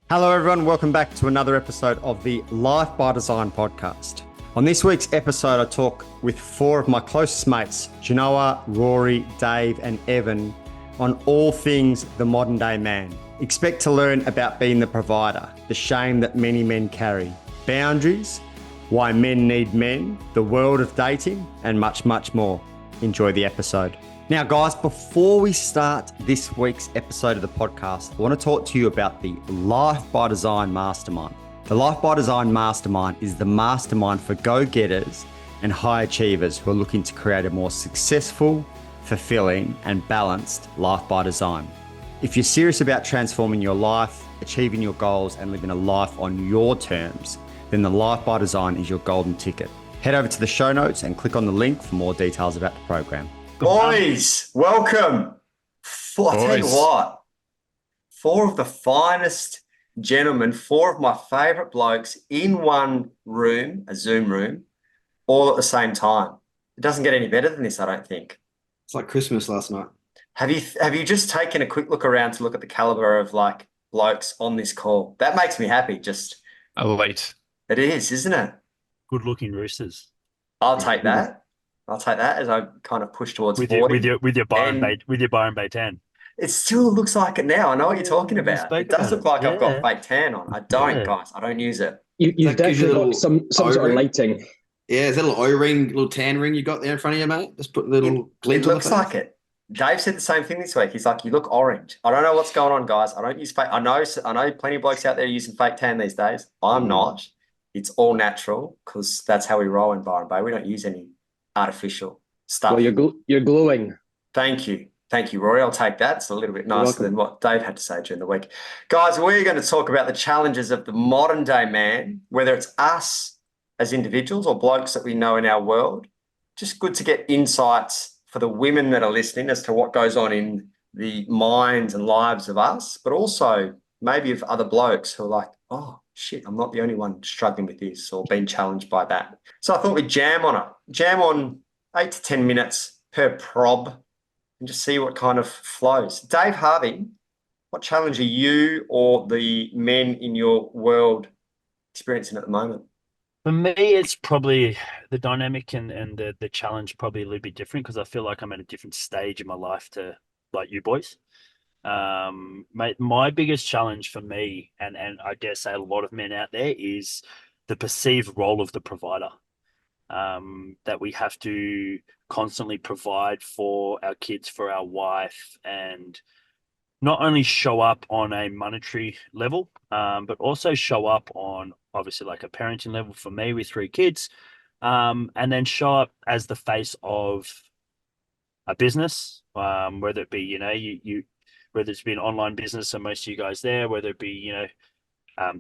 Hello, everyone. Welcome back to another episode of the Life by Design podcast. On this week's episode, I talk with four of my closest mates, Janoah, Rory, Dave, and Evan, on all things the modern day man. Expect to learn about being the provider, the shame that many men carry, boundaries, why men need men, the world of dating, and much, much more. Enjoy the episode. Now, guys, before we start this week's episode of the podcast, I want to talk to you about the Life by Design Mastermind. The Life by Design Mastermind is the mastermind for go-getters and high achievers who are looking to create a more successful, fulfilling, and balanced life by design. If you're serious about transforming your life, achieving your goals, and living a life on your terms, then the Life by Design is your golden ticket. Head over to the show notes and click on the link for more details about the program. Boys, welcome. I'll tell you what, four of the finest gentlemen, four of my favourite blokes in one room, a Zoom room, all at the same time. It doesn't get any better than this, I don't think. It's like Christmas last night. Have you just taken a quick look around to look at the calibre of like blokes on this call? That makes me happy. Just elite. It is, isn't it? Good-looking roosters. I'll take that. I'll take that as I kind of push towards with 40. With your Byron Bay tan. It still looks like it now. I know what you're talking about. It does look like I've got fake tan on. I don't, guys. I don't use it. You've definitely got some sort of lighting. Yeah, is that a little O-ring, little tan ring you got there in front of you, mate? Just put a little glint on the face. It looks like it. Dave said the same thing this week. He's like, you look orange. I don't know what's going on, guys. I don't use fake. I know plenty of blokes out there using fake tan these days. I'm not. It's all natural because that's how we roll in Byron Bay. We don't use any artificial stuff. Well, you're glowing. Thank you, Rory. I'll take that. It's a little bit nicer than what Dave had to say during the week. Guys, we're going to talk about the challenges of the modern day man, whether it's us as individuals or blokes that we know in our world. Just good to get insights for the women that are listening as to what goes on in the minds and lives of us, but also maybe of other blokes who are like, oh, shit, I'm not the only one struggling with this or being challenged by that. So I thought we'd jam on 8 to 10 minutes per prob and just see what kind of flows. Dave, Harvey, what challenge are you or the men in your world experiencing at the moment? For me, it's probably the dynamic and the challenge probably a little bit different because I feel like I'm at a different stage in my life to like you boys. My biggest challenge for me, and I dare say a lot of men out there, is the perceived role of the provider. That we have to constantly provide for our kids, for our wife, and not only show up on a monetary level, but also show up on obviously like a parenting level for me with 3 kids, and then show up as the face of a business, whether it be, you whether it's be an online business, so most of you guys there, whether it be,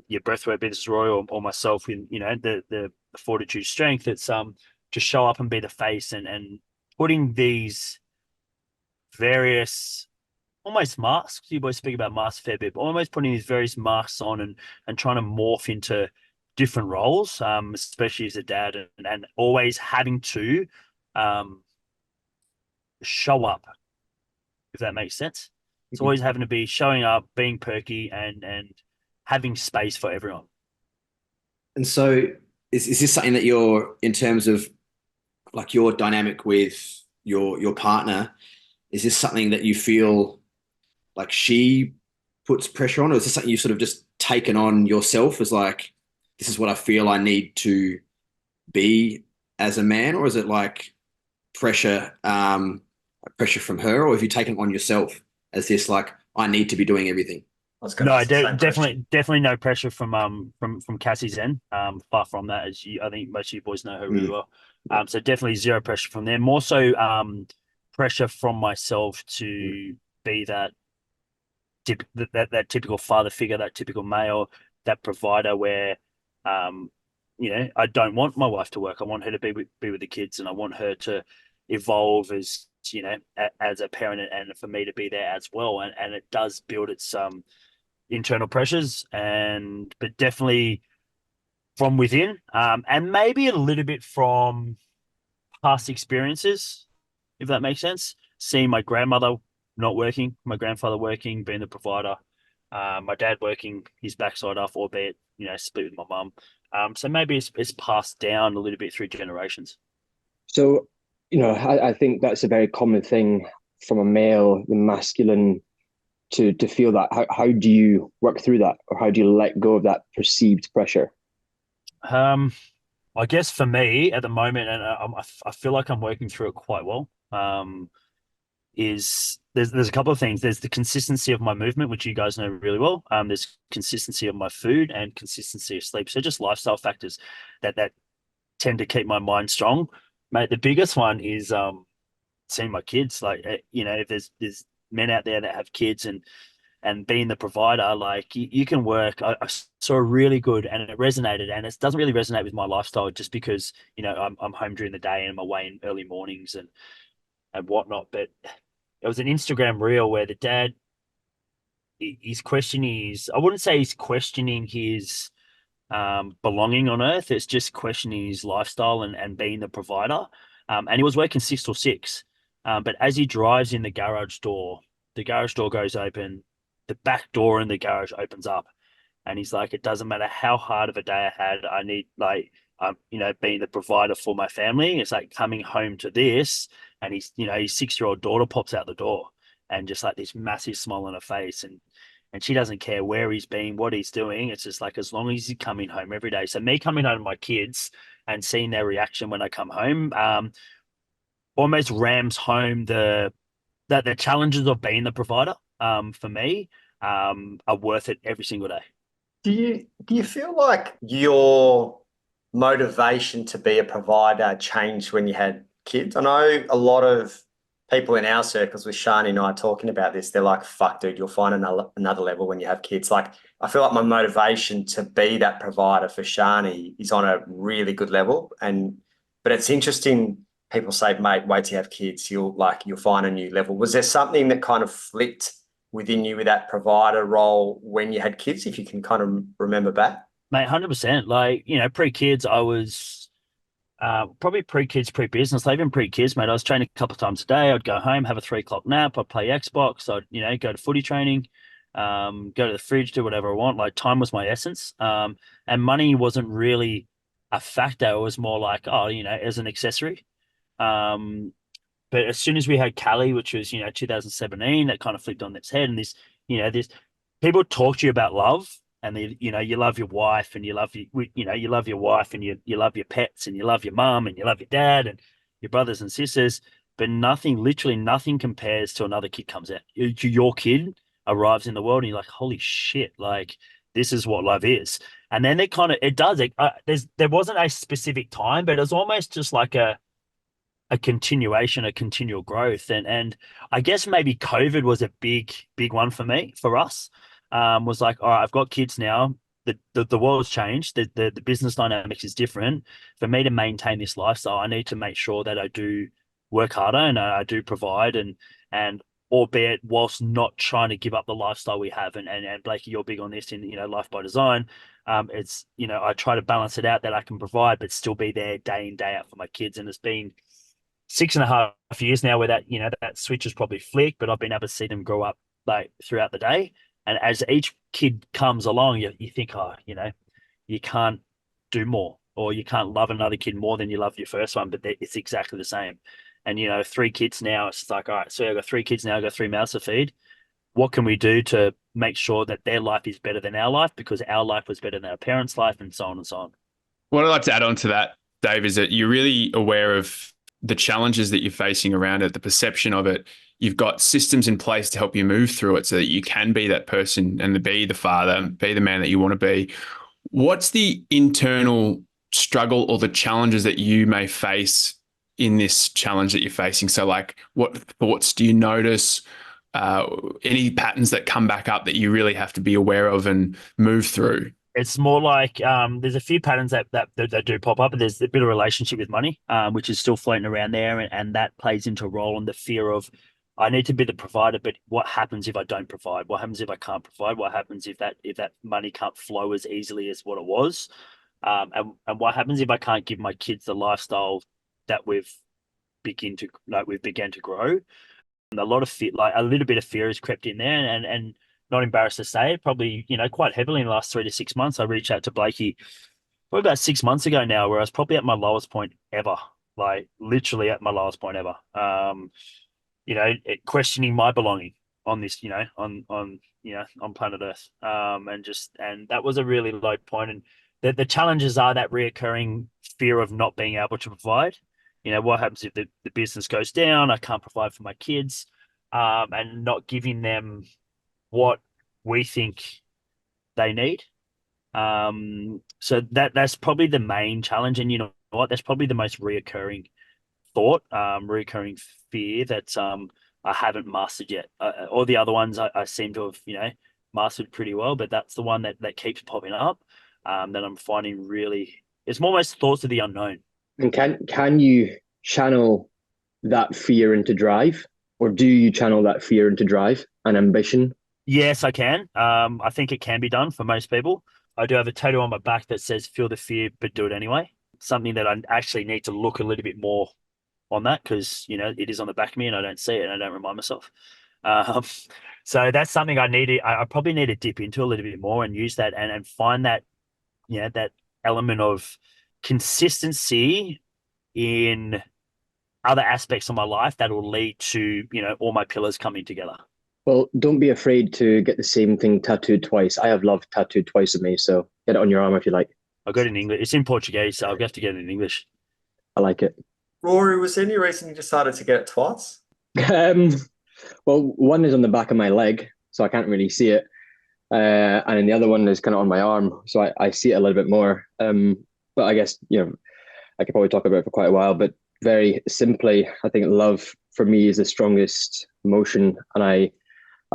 your breathwork business, Roy, or myself in, the fortitude strength, it's to show up and be the face and putting these various almost masks. You boys speak about masks a fair bit, but almost putting these various masks on and trying to morph into different roles, especially as a dad, and always having to show up, if that makes sense. It's always having to be showing up, being perky, and having space for everyone. And so is this something that you're, in terms of like your dynamic with your partner, is this something that you feel like she puts pressure on, or is this something you've sort of just taken on yourself as like, this is what I feel I need to be as a man? Or is it like pressure from her, or have you taken it on yourself as this, like, I need to be doing everything? No, definitely no pressure from Cassie's end. Far from that, as I think most of you boys know her really well. So definitely zero pressure from there. More so, pressure from myself to be that typical father figure, that typical male, that provider. Where, I don't want my wife to work. I want her to be with the kids, and I want her to evolve as as a parent, and for me to be there as well. And it does build its internal pressures, but definitely from within, and maybe a little bit from past experiences, if that makes sense. Seeing my grandmother not working, my grandfather working, being the provider, My dad working his backside off, albeit, split with my mum. So maybe it's passed down a little bit through generations. So, I think that's a very common thing from a male, the masculine, to feel that. How do you work through that, or how do you let go of that perceived pressure? I guess for me at the moment, and I feel like I'm working through it quite well. Is there's a couple of things. There's the consistency of my movement, which you guys know really well. There's consistency of my food and consistency of sleep. So just lifestyle factors that tend to keep my mind strong. Mate, the biggest one is seeing my kids. Like, if there's men out there that have kids and being the provider, like you can work. I saw a really good, and it resonated, and it doesn't really resonate with my lifestyle just because I'm home during the day and I'm away in early mornings and whatnot. But it was an Instagram reel where the dad he's questioning his, I wouldn't say he's questioning his belonging on earth. It's just questioning his lifestyle and being the provider. And he was working 6 till 6. But as he drives in the garage door goes open, the back door in the garage opens up. And he's like, it doesn't matter how hard of a day I had, I need being the provider for my family. It's like coming home to this, and his 6-year-old daughter pops out the door, and just like this massive smile on her face, and she doesn't care where he's been, what he's doing. It's just like as long as he's coming home every day. So me coming home to my kids and seeing their reaction when I come home, almost rams home the challenges of being the provider. For me, are worth it every single day. Do you feel like your motivation to be a provider changed when you had kids? I know a lot of people in our circles with Shani and I talking about this. They're like, fuck, dude, you'll find another level when you have kids. Like, I feel like my motivation to be that provider for Shani is on a really good level. But it's interesting. People say, mate, wait till you have kids. You'll find a new level. Was there something that kind of flipped within you with that provider role when you had kids, if you can kind of remember back? Mate, 100%. Like, pre-kids, I was probably pre-kids, pre-business, like even pre-kids, mate. I was training a couple of times a day. I'd go home, have a 3 o'clock nap. I'd play Xbox. I'd, go to footy training, go to the fridge, do whatever I want. Like, time was my essence. And money wasn't really a factor. It was more like, as an accessory. But as soon as we had Callie, which was, 2017, that kind of flipped on its head. And this people talk to you about love, and you love your wife, and you love your wife, and you love your pets, and you love your mum, and you love your dad, and your brothers and sisters. But literally nothing compares to another kid comes out. Your kid arrives in the world, and you're like, holy shit, like this is what love is. And then there wasn't a specific time, but it was almost just like a continuation, a continual growth. And I guess maybe COVID was a big one for us. Was like, all right, I've got kids now. The world's changed. The business dynamics is different. For me to maintain this lifestyle, I need to make sure that I do work harder and I do provide and albeit whilst not trying to give up the lifestyle we have. And Blakey, you're big on this in Life by Design. It's I try to balance it out that I can provide but still be there day in, day out for my kids. And it's been 6.5 years now where that switch has probably flicked, but I've been able to see them grow up like throughout the day. And as each kid comes along, you think, you can't do more, or you can't love another kid more than you love your first one, but it's exactly the same. And 3 kids now, it's like, all right, so I've got 3 kids now, I've got 3 mouths to feed. What can we do to make sure that their life is better than our life, because our life was better than our parents' life, and so on and so on. What I'd like to add on to that, Dave, is that you're really aware of the challenges that you're facing around it, the perception of it. You've got systems in place to help you move through it so that you can be that person and be the father, be the man that you want to be. What's the internal struggle or the challenges that you may face in this challenge that you're facing? So like, what thoughts do you notice? Any patterns that come back up that you really have to be aware of and move through? It's more like there's a few patterns that do pop up, but there's a bit of relationship with money, which is still floating around there, and that plays into a role in the fear of, I need to be the provider, but what happens if I don't provide? What happens if I can't provide? What happens if that money can't flow as easily as what it was? And what happens if I can't give my kids the lifestyle that we've began to grow? And a lot of fear, like a little bit of fear, has crept in there, and not embarrassed to say it, probably, quite heavily in the last 3 to 6 months. I reached out to Blakey probably about 6 months ago now, where I was probably at my lowest point ever, like literally at my lowest point ever. Questioning my belonging on this, on planet Earth. And that was a really low point. And the challenges are that reoccurring fear of not being able to provide. What happens if the business goes down? I can't provide for my kids, and not giving them what we think they need. So that's probably the main challenge. And you know what? That's probably the most reoccurring thought, reoccurring fear that I haven't mastered yet. All the other ones I seem to have, mastered pretty well, but that's the one that keeps popping up, that I'm finding really, it's almost thoughts of the unknown. And can you channel that fear into drive, or do you channel that fear into drive and ambition? Yes, I can. I think it can be done for most people. I do have a tattoo on my back that says "Feel the fear, but do it anyway." Something that I actually need to look a little bit more on that, because it is on the back of me and I don't see it and I don't remind myself. So that's something I probably need to dip into a little bit more and use that and find that that element of consistency in other aspects of my life that will lead to all my pillars coming together. Well, don't be afraid to get the same thing tattooed twice. I have love tattooed twice of me, so get it on your arm if you like. I got it in English. It's in Portuguese, so I'll have to get it in English. I like it. Rory, was there any reason you decided to get it twice? Well, one is on the back of my leg, so I can't really see it. And then the other one is kind of on my arm, so I see it a little bit more. But I guess, I could probably talk about it for quite a while, but very simply, I think love for me is the strongest emotion. And I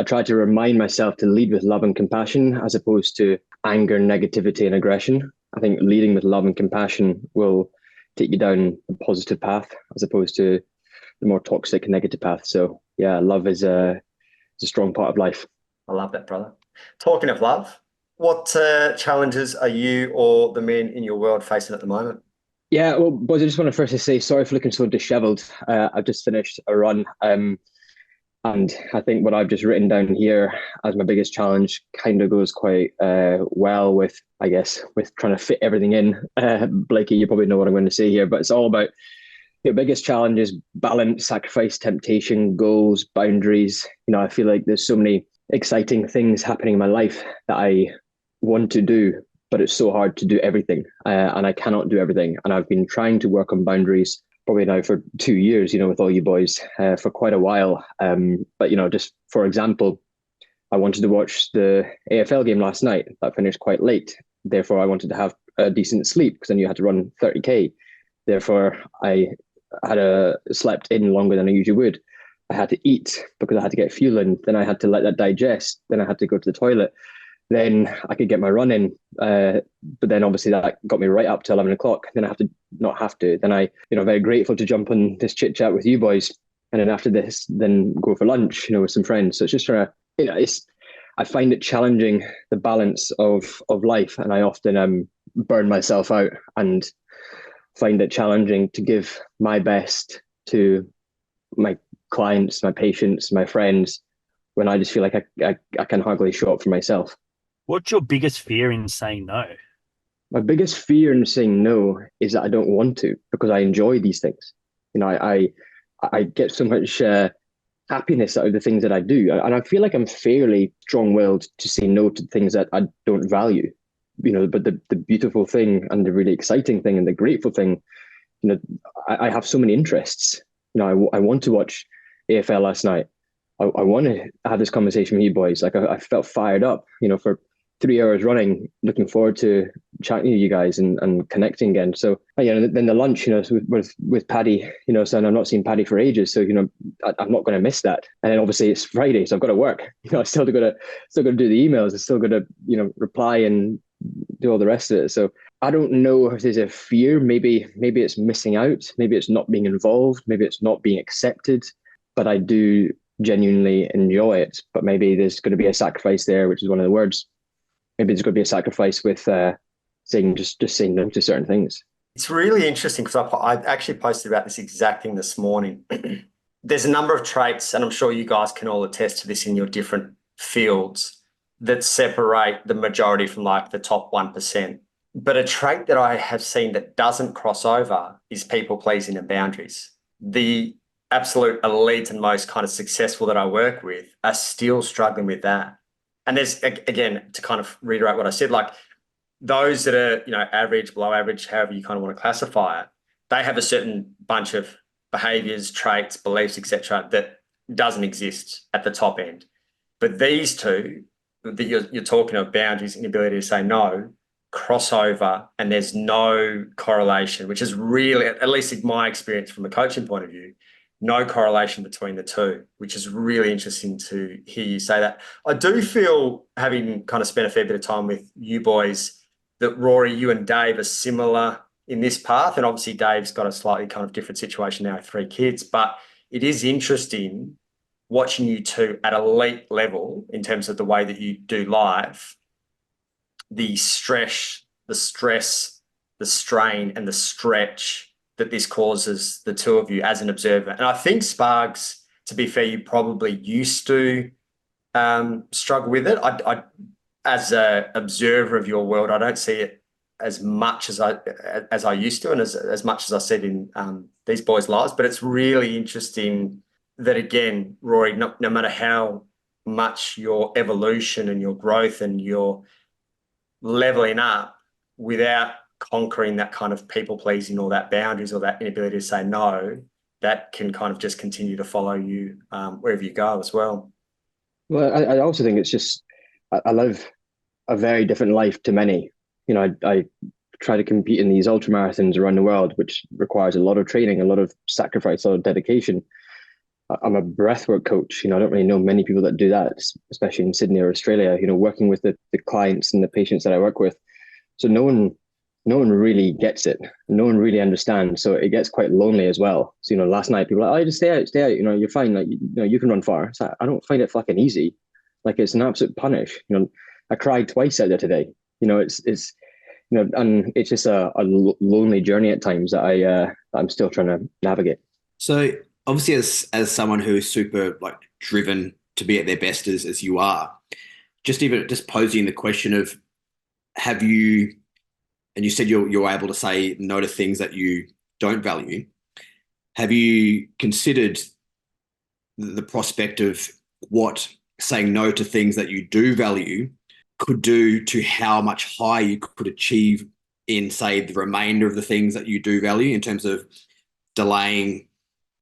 try to remind myself to lead with love and compassion as opposed to anger, negativity, and aggression. I think leading with love and compassion will take you down a positive path as opposed to the more toxic, negative path. So yeah, love is a strong part of life. I love that, brother. Talking of love, what challenges are you or the men in your world facing at the moment? Yeah, well, boys, I just want to first say sorry for looking so disheveled. I've just finished a run. And I think what I've just written down here as my biggest challenge kind of goes quite well with trying to fit everything in. Blakey, you probably know what I'm going to say here, but it's all about your biggest challenges: balance, sacrifice, temptation, goals, boundaries. I feel like there's so many exciting things happening in my life that I want to do, but it's so hard to do everything, and I cannot do everything. And I've been trying to work on boundaries probably now for 2 years, with all you boys, for quite a while. But just for example, I wanted to watch the AFL game last night. That finished quite late. Therefore, I wanted to have a decent sleep because I knew I had to run 30K. Therefore, I had slept in longer than I usually would. I had to eat because I had to get fuel in. Then I had to let that digest. Then I had to go to the toilet. Then I could get my run in. But then obviously that got me right up to 11 o'clock. Then I have to not have to. Then I, very grateful to jump on this chit chat with you boys. And then after this, then go for lunch, with some friends. So it's just trying to, I find it challenging, the balance of life. And I often burn myself out and find it challenging to give my best to my clients, my patients, my friends, when I just feel like I can hardly show up for myself. What's your biggest fear in saying no? My biggest fear in saying no is that I don't want to, because I enjoy these things. I get so much happiness out of the things that I do. And I feel like I'm fairly strong-willed to say no to things that I don't value. But the beautiful thing and the really exciting thing and the grateful thing, I have so many interests. I want to watch AFL last night. I want to have this conversation with you boys. Like I felt fired up, for 3 hours running, looking forward to chatting to you guys and connecting again. So, then the lunch, with Paddy, so I've not seen Paddy for ages. So, I'm not going to miss that. And then obviously it's Friday, so I've got to work. I still got to do the emails. I still got to, reply and do all the rest of it. So I don't know if there's a fear. Maybe it's missing out. Maybe it's not being involved. Maybe it's not being accepted. But I do genuinely enjoy it. But maybe there's going to be a sacrifice there, which is one of the words. Maybe there's going to be a sacrifice with saying saying no to certain things. It's really interesting because I actually posted about this exact thing this morning. There's a number of traits, and I'm sure you guys can all attest to this in your different fields, that separate the majority from like the top 1%. But a trait that I have seen that doesn't cross over is people pleasing and boundaries. The absolute elite and most kind of successful that I work with are still struggling with that. And there's, again, to kind of reiterate what I said, like those that are, average, below average, however you kind of want to classify it, they have a certain bunch of behaviors, traits, beliefs, etc., that doesn't exist at the top end. But these two that you're talking of, boundaries, inability to say no, crossover, and there's no correlation, which is really, at least in my experience from a coaching point of view, no correlation between the two, which is really interesting to hear you say that. I do feel, having kind of spent a fair bit of time with you boys, that Rory, you and Dave are similar in this path. And obviously Dave's got a slightly kind of different situation now with 3 kids, but it is interesting watching you two at elite level in terms of the way that you do life, the stress, the strain and the stretch that this causes the two of you as an observer. And I think Spargs, to be fair, you probably used to struggle with it. I as an observer of your world, I don't see it as much as I used to, and as much as I said in these boys' lives. But it's really interesting that, again, Rory, no matter how much your evolution and your growth and your leveling up, without conquering that kind of people pleasing or that boundaries or that inability to say no, that can kind of just continue to follow you wherever you go as well. Well, I also think it's just, I live a very different life to many. I try to compete in these ultra marathons around the world, which requires a lot of training, a lot of sacrifice, a lot of dedication. I'm a breathwork coach. I don't really know many people that do that, especially in Sydney or Australia, working with the clients and the patients that I work with. So no one really gets it. No one really understands. So it gets quite lonely as well. So, last night people were like, oh, just stay out, you're fine. Like, you can run far. So I don't find it fucking easy. Like, it's an absolute punish. I cried twice out there today. It's and it's just a lonely journey at times that I'm still trying to navigate. So obviously, as someone who is super driven to be at their best as you are, just posing the question of, have you, and you said you're able to say no to things that you don't value. Have you considered the prospect of what saying no to things that you do value could do to how much higher you could achieve in, say, the remainder of the things that you do value, in terms of delaying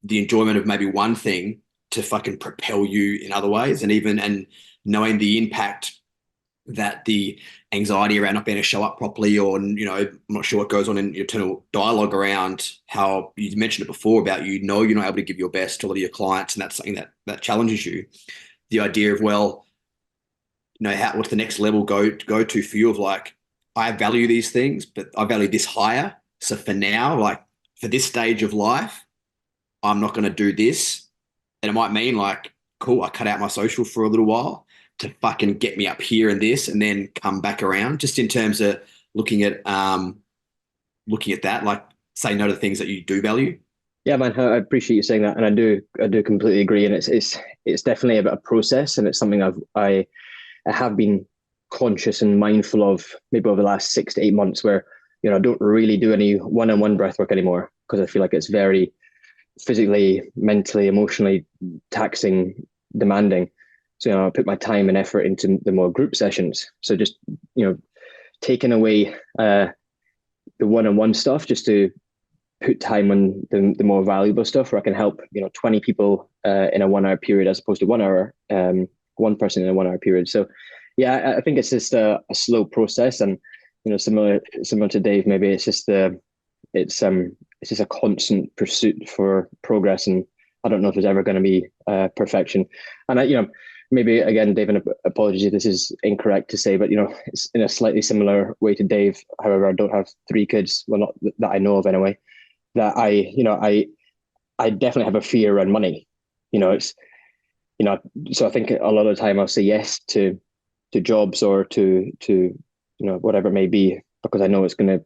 the enjoyment of maybe one thing to fucking propel you in other ways, and knowing the impact that the anxiety around not being able to show up properly, or, I'm not sure what goes on in your internal dialogue around how you mentioned it before about, you're not able to give your best to a lot of your clients, and that's something that challenges you. The idea of, what's the next level go to for you, of I value these things, but I value this higher. So for now, for this stage of life, I'm not going to do this. And it might mean cool, I cut out my social for a little while to fucking get me up here in this, and then come back around, just in terms of looking at that, say no to things that you do value. Yeah, man, I appreciate you saying that. And I do completely agree. And it's definitely a process, and it's something I have been conscious and mindful of maybe over the last 6 to 8 months, where, I don't really do any one-on-one breath work anymore, because I feel like it's very physically, mentally, emotionally taxing, demanding. So, I put my time and effort into the more group sessions. So just, taking away the one-on-one stuff, just to put time on the more valuable stuff, where I can help, 20 people in a 1 hour period, as opposed to 1 hour, one person in a 1 hour period. So yeah, I think it's just a slow process, and, similar to Dave, maybe it's just it's just a constant pursuit for progress. And I don't know if there's ever going to be perfection. And maybe again, Dave, and apologies if this is incorrect to say, but it's in a slightly similar way to Dave. However, I don't have 3 kids, well, not that I know of anyway. That I definitely have a fear around money. So I think a lot of the time I'll say yes to jobs, or to whatever it may be, because I know it's going to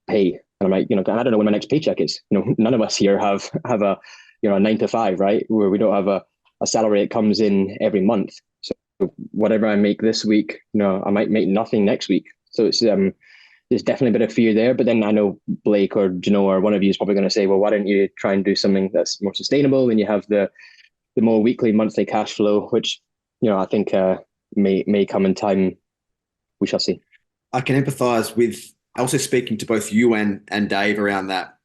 pay. And I'm like, I don't know when my next paycheck is. None of us here have a 9 to 5, right? Where we don't have a salary that comes in every month. So whatever I make this week, I might make nothing next week. So it's there's definitely a bit of fear there. But then I know Blake or Janoah or one of you is probably going to say, well, why don't you try and do something that's more sustainable? And you have the more weekly, monthly cash flow, which I think may come in time. We shall see. I can empathise with also speaking to both you and Dave around that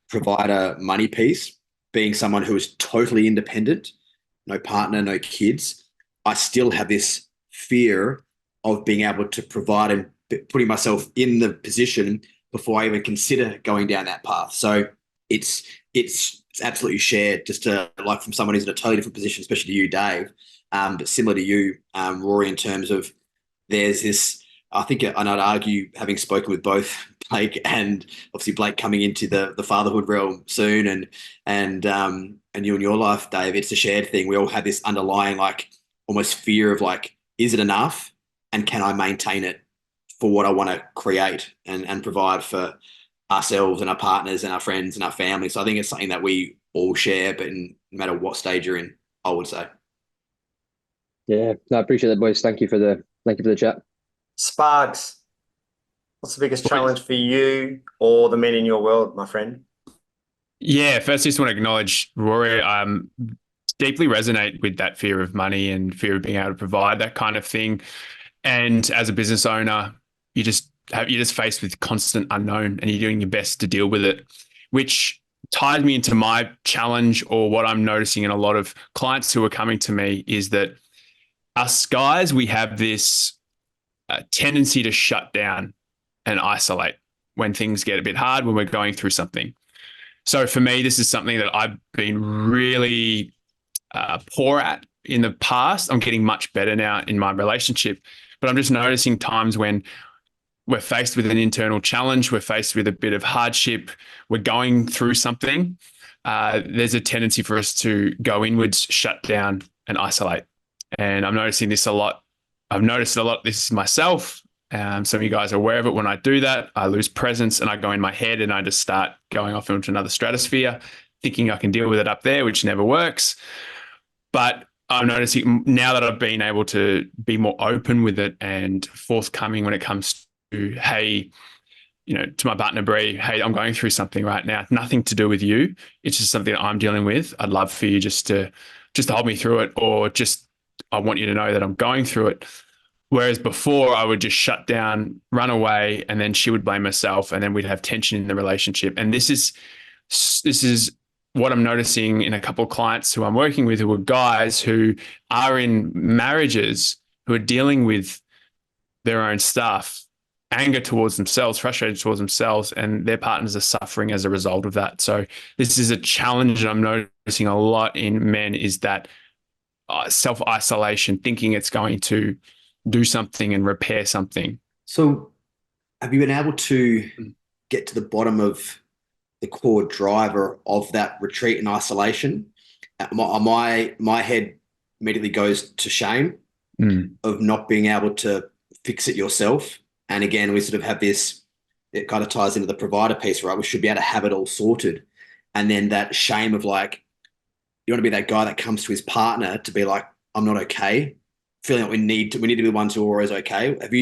provider money piece. Being someone who is totally independent, no partner, no kids, I still have this fear of being able to provide and putting myself in the position before I even consider going down that path. So it's absolutely shared, just to, like, from someone who's in a totally different position, especially to you, Dave, but similar to you, Rory, in terms of there's this, I think, and I'd argue, having spoken with both Blake and obviously Blake coming into the fatherhood realm soon, and you in your life, Dave, it's a shared thing. We all have this underlying, like, almost fear of, like, is it enough, and can I maintain it for what I want to create and provide for ourselves and our partners and our friends and our family. So I think it's something that we all share, but no matter what stage you're in, I would say. Yeah, I appreciate that, boys. Thank you for the chat. Sparks, what's the biggest challenge for you or the men in your world, my friend? Yeah, first I just want to acknowledge, Rory, deeply resonate with that fear of money and fear of being able to provide that kind of thing. And as a business owner, you're just faced with constant unknown, and you're doing your best to deal with it, which ties me into my challenge, or what I'm noticing in a lot of clients who are coming to me, is that us guys, we have this tendency to shut down and isolate when things get a bit hard, when we're going through something. So for me, this is something that I've been really poor at in the past. I'm getting much better now in my relationship, but I'm just noticing times when we're faced with an internal challenge, we're faced with a bit of hardship, we're going through something, there's a tendency for us to go inwards, shut down and isolate. And I'm noticing this a lot. I've noticed a lot of this myself. Some of you guys are aware of it. When I do that, I lose presence and I go in my head and I just start going off into another stratosphere, thinking I can deal with it up there, which never works. But I'm noticing now that I've been able to be more open with it and forthcoming when it comes to, hey, to my partner, Bree, hey, I'm going through something right now. Nothing to do with you. It's just something that I'm dealing with. I'd love for you just to hold me through it, or just, I want you to know that I'm going through it. Whereas before I would just shut down, run away, and then she would blame herself, and then we'd have tension in the relationship. And this is what I'm noticing in a couple of clients who I'm working with, who are guys who are in marriages, who are dealing with their own stuff, anger towards themselves, frustrated towards themselves, and their partners are suffering as a result of that. So this is a challenge that I'm noticing a lot in men, is that self-isolation, thinking it's going to do something and repair something. So have you been able to get to the bottom of the core driver of that retreat and isolation? My head immediately goes to shame of not being able to fix it yourself. And again, we sort of have this, it kind of ties into the provider piece, right? We should be able to have it all sorted. And then that shame of, like, you want to be that guy that comes to his partner to be like, I'm not okay, feeling like we need to be the ones who are always okay. Have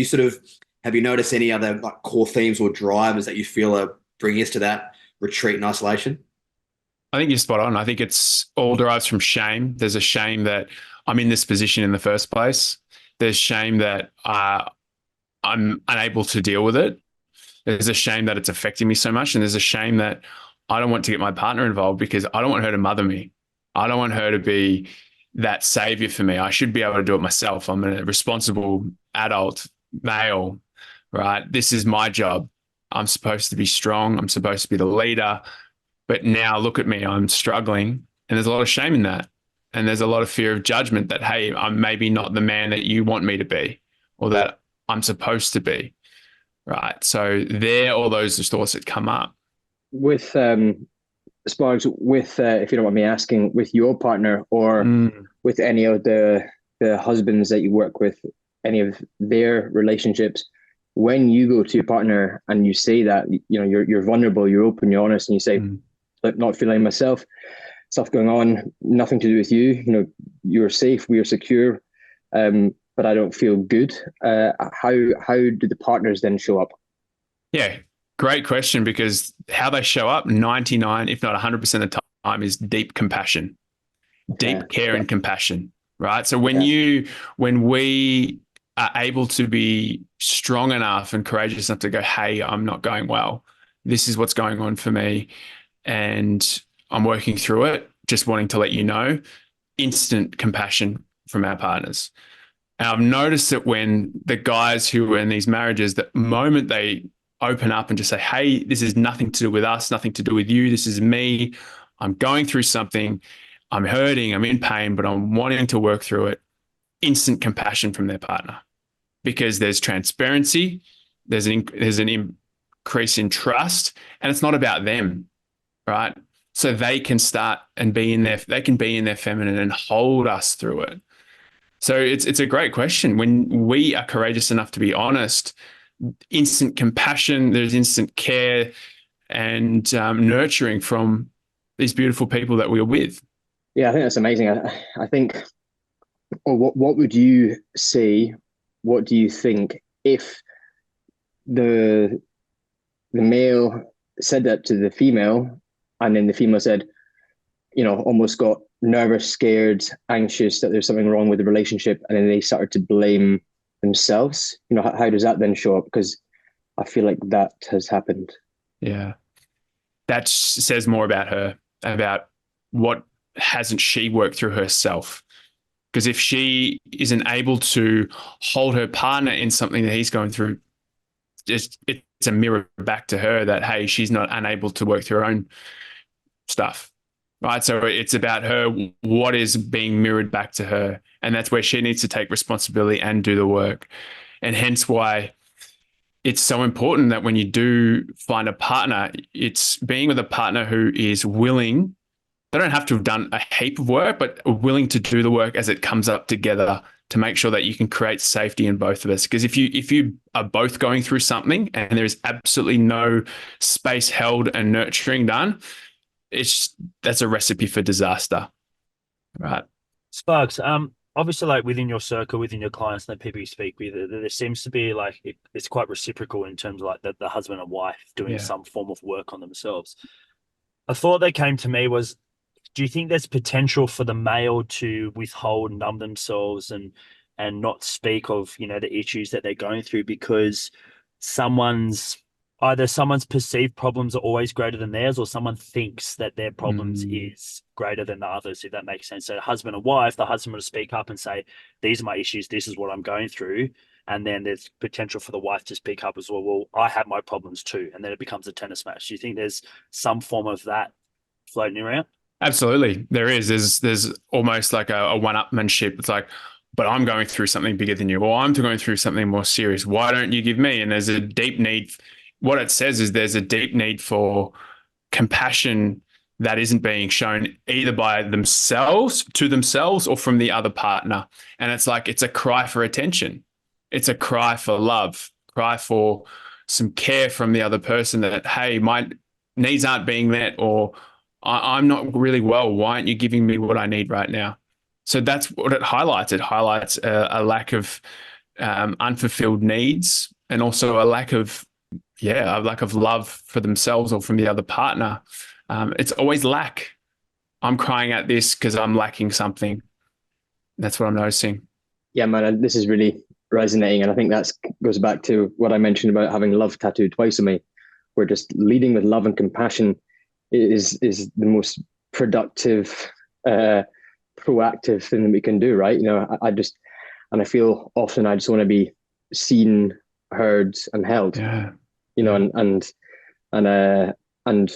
you noticed any other, like, core themes or drivers that you feel are bringing us to that retreat and isolation? I think you're spot on. I think it's all derives from shame. There's a shame that I'm in this position in the first place. There's shame that I'm unable to deal with it. There's a shame that it's affecting me so much. And there's a shame that I don't want to get my partner involved because I don't want her to mother me. I don't want her to be that savior for me. I should be able to do it myself. I'm a responsible adult male, right? This is my job. I'm supposed to be strong. I'm supposed to be the leader. But now look at me, I'm struggling. And there's a lot of shame in that. And there's a lot of fear of judgment that, hey, I'm maybe not the man that you want me to be, or that I'm supposed to be, right? So all those thoughts that come up. With Sparks, if you don't mind me asking, with your partner or with any of the husbands that you work with, any of their relationships, when you go to your partner and you say that, you're vulnerable, you're open, you're honest, and you say, not feeling myself, stuff going on, nothing to do with you, you're safe, we are secure. but I don't feel good. How do the partners then show up? Yeah, great question, because how they show up 99, if not 100% of the time, is deep compassion, deep care and compassion, right? So when we are able to be strong enough and courageous enough to go, hey, I'm not going well. This is what's going on for me, and I'm working through it. Just wanting to let you know, instant compassion from our partners. And I've noticed that when the guys who are in these marriages, the moment they open up and just say, hey, this is nothing to do with us, nothing to do with you. This is me. I'm going through something. I'm hurting. I'm in pain, but I'm wanting to work through it. Instant compassion from their partner, because there's transparency. There's an increase in trust, and it's not about them, right? So they can start and be in their feminine and hold us through it. So it's a great question. When we are courageous enough to be honest, instant compassion, there's instant care and nurturing from these beautiful people that we're with. Yeah, I think that's amazing. I think, or what would you say? What do you think if the male said that to the female, and then the female said, almost got nervous, scared, anxious that there's something wrong with the relationship, and then they started to blame themselves? How does that then show up? Because I feel like that has happened. Yeah. That says more about her, about what hasn't she worked through herself. Because if she isn't able to hold her partner in something that he's going through, it's a mirror back to her that, hey, she's not unable to work through her own stuff, right? So it's about her, what is being mirrored back to her. And that's where she needs to take responsibility and do the work. And hence why it's so important that when you do find a partner, it's being with a partner who is willing. They don't have to have done a heap of work, but are willing to do the work as it comes up together to make sure that you can create safety in both of us. Because if you are both going through something and there is absolutely no space held and nurturing done, that's a recipe for disaster, right? Sparks, obviously, like within your circle, within your clients and the people you speak with, there seems to be like it's quite reciprocal in terms of like the husband and wife doing some form of work on themselves. A thought that came to me was, do you think there's potential for the male to withhold, numb themselves, and not speak of the issues that they're going through because someone's perceived problems are always greater than theirs, or someone thinks that their problems is greater than the others, if that makes sense? So husband and wife, the husband will speak up and say, these are my issues, this is what I'm going through. And then there's potential for the wife to speak up as well, I have my problems too. And then it becomes a tennis match. Do you think there's some form of that floating around? Absolutely. There is. There's almost like a one-upmanship. It's like, but I'm going through something bigger than you, or I'm going through something more serious. Why don't you give me? And there's a deep need. What it says is there's a deep need for compassion that isn't being shown either by themselves, to themselves, or from the other partner. And it's like, it's a cry for attention. It's a cry for love, cry for some care from the other person that, hey, my needs aren't being met, or I'm not really well. Why aren't you giving me what I need right now? So that's what it highlights. It highlights a lack of unfulfilled needs, and also a lack of love for themselves or from the other partner. It's always lack. I'm crying at this because I'm lacking something. That's what I'm noticing. Yeah, man, this is really resonating. And I think that goes back to what I mentioned about having love tattooed twice on me. We're just leading with love and compassion is the most productive, proactive thing that we can do, right? I feel often I just want to be seen, heard, and held. Yeah. And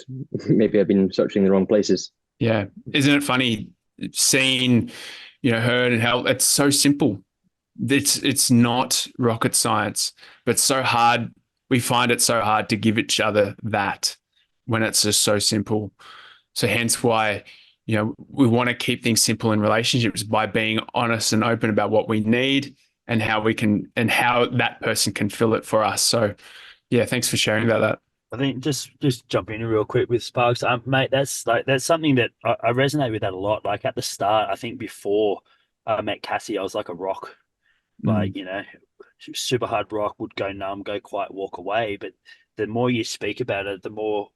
maybe I've been searching the wrong places. Yeah. Isn't it funny, seen, heard and held? It's so simple. It's not rocket science, but so hard. We find it so hard to give each other that when it's just so simple. So hence why, we want to keep things simple in relationships by being honest and open about what we need and how that person can fill it for us. So yeah, thanks for sharing about that. I think just jump in real quick with Sparks, mate. That's something that I resonate with that a lot. Like at the start, I think before I met Cassie, I was like a rock. Like, super hard rock, would go numb, go quiet, walk away. But the more you speak about it, the more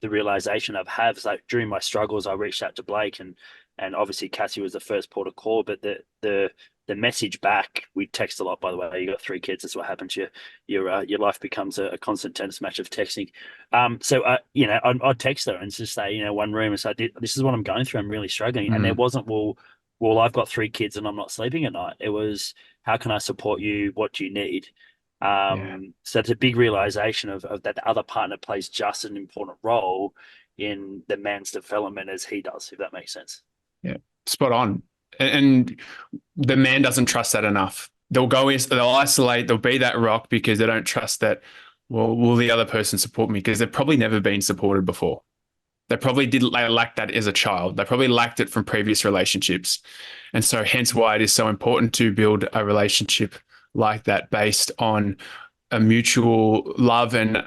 the realization I've had is like during my struggles, I reached out to Blake and obviously Cassie was the first port of call, but the message back, we text a lot, by the way. You got 3 kids, that's what happens. Your life becomes a constant tennis match of texting. So I'd text her and just say, one room and say, this is what I'm going through. I'm really struggling. And there wasn't, well, I've got 3 kids and I'm not sleeping at night. It was, how can I support you? What do you need? So it's a big realization of that the other partner plays just an important role in the man's development as he does, if that makes sense. Yeah, spot on. And the man doesn't trust that enough. They'll isolate, they'll be that rock because they don't trust that, well, will the other person support me? Because they've probably never been supported before. They lacked that as a child. They probably lacked it from previous relationships. And so hence why it is so important to build a relationship like that based on a mutual love and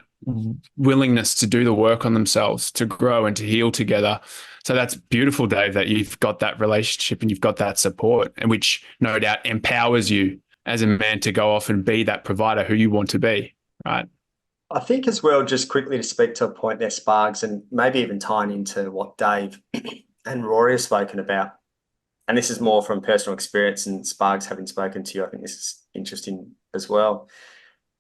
willingness to do the work on themselves, to grow and to heal together. So that's beautiful, Dave, that you've got that relationship and you've got that support, and which no doubt empowers you as a man to go off and be that provider who you want to be, right? I think as well, just quickly to speak to a point there, Spargs, and maybe even tying into what Dave and Rory have spoken about, and this is more from personal experience and Spargs having spoken to you, I think this is interesting as well,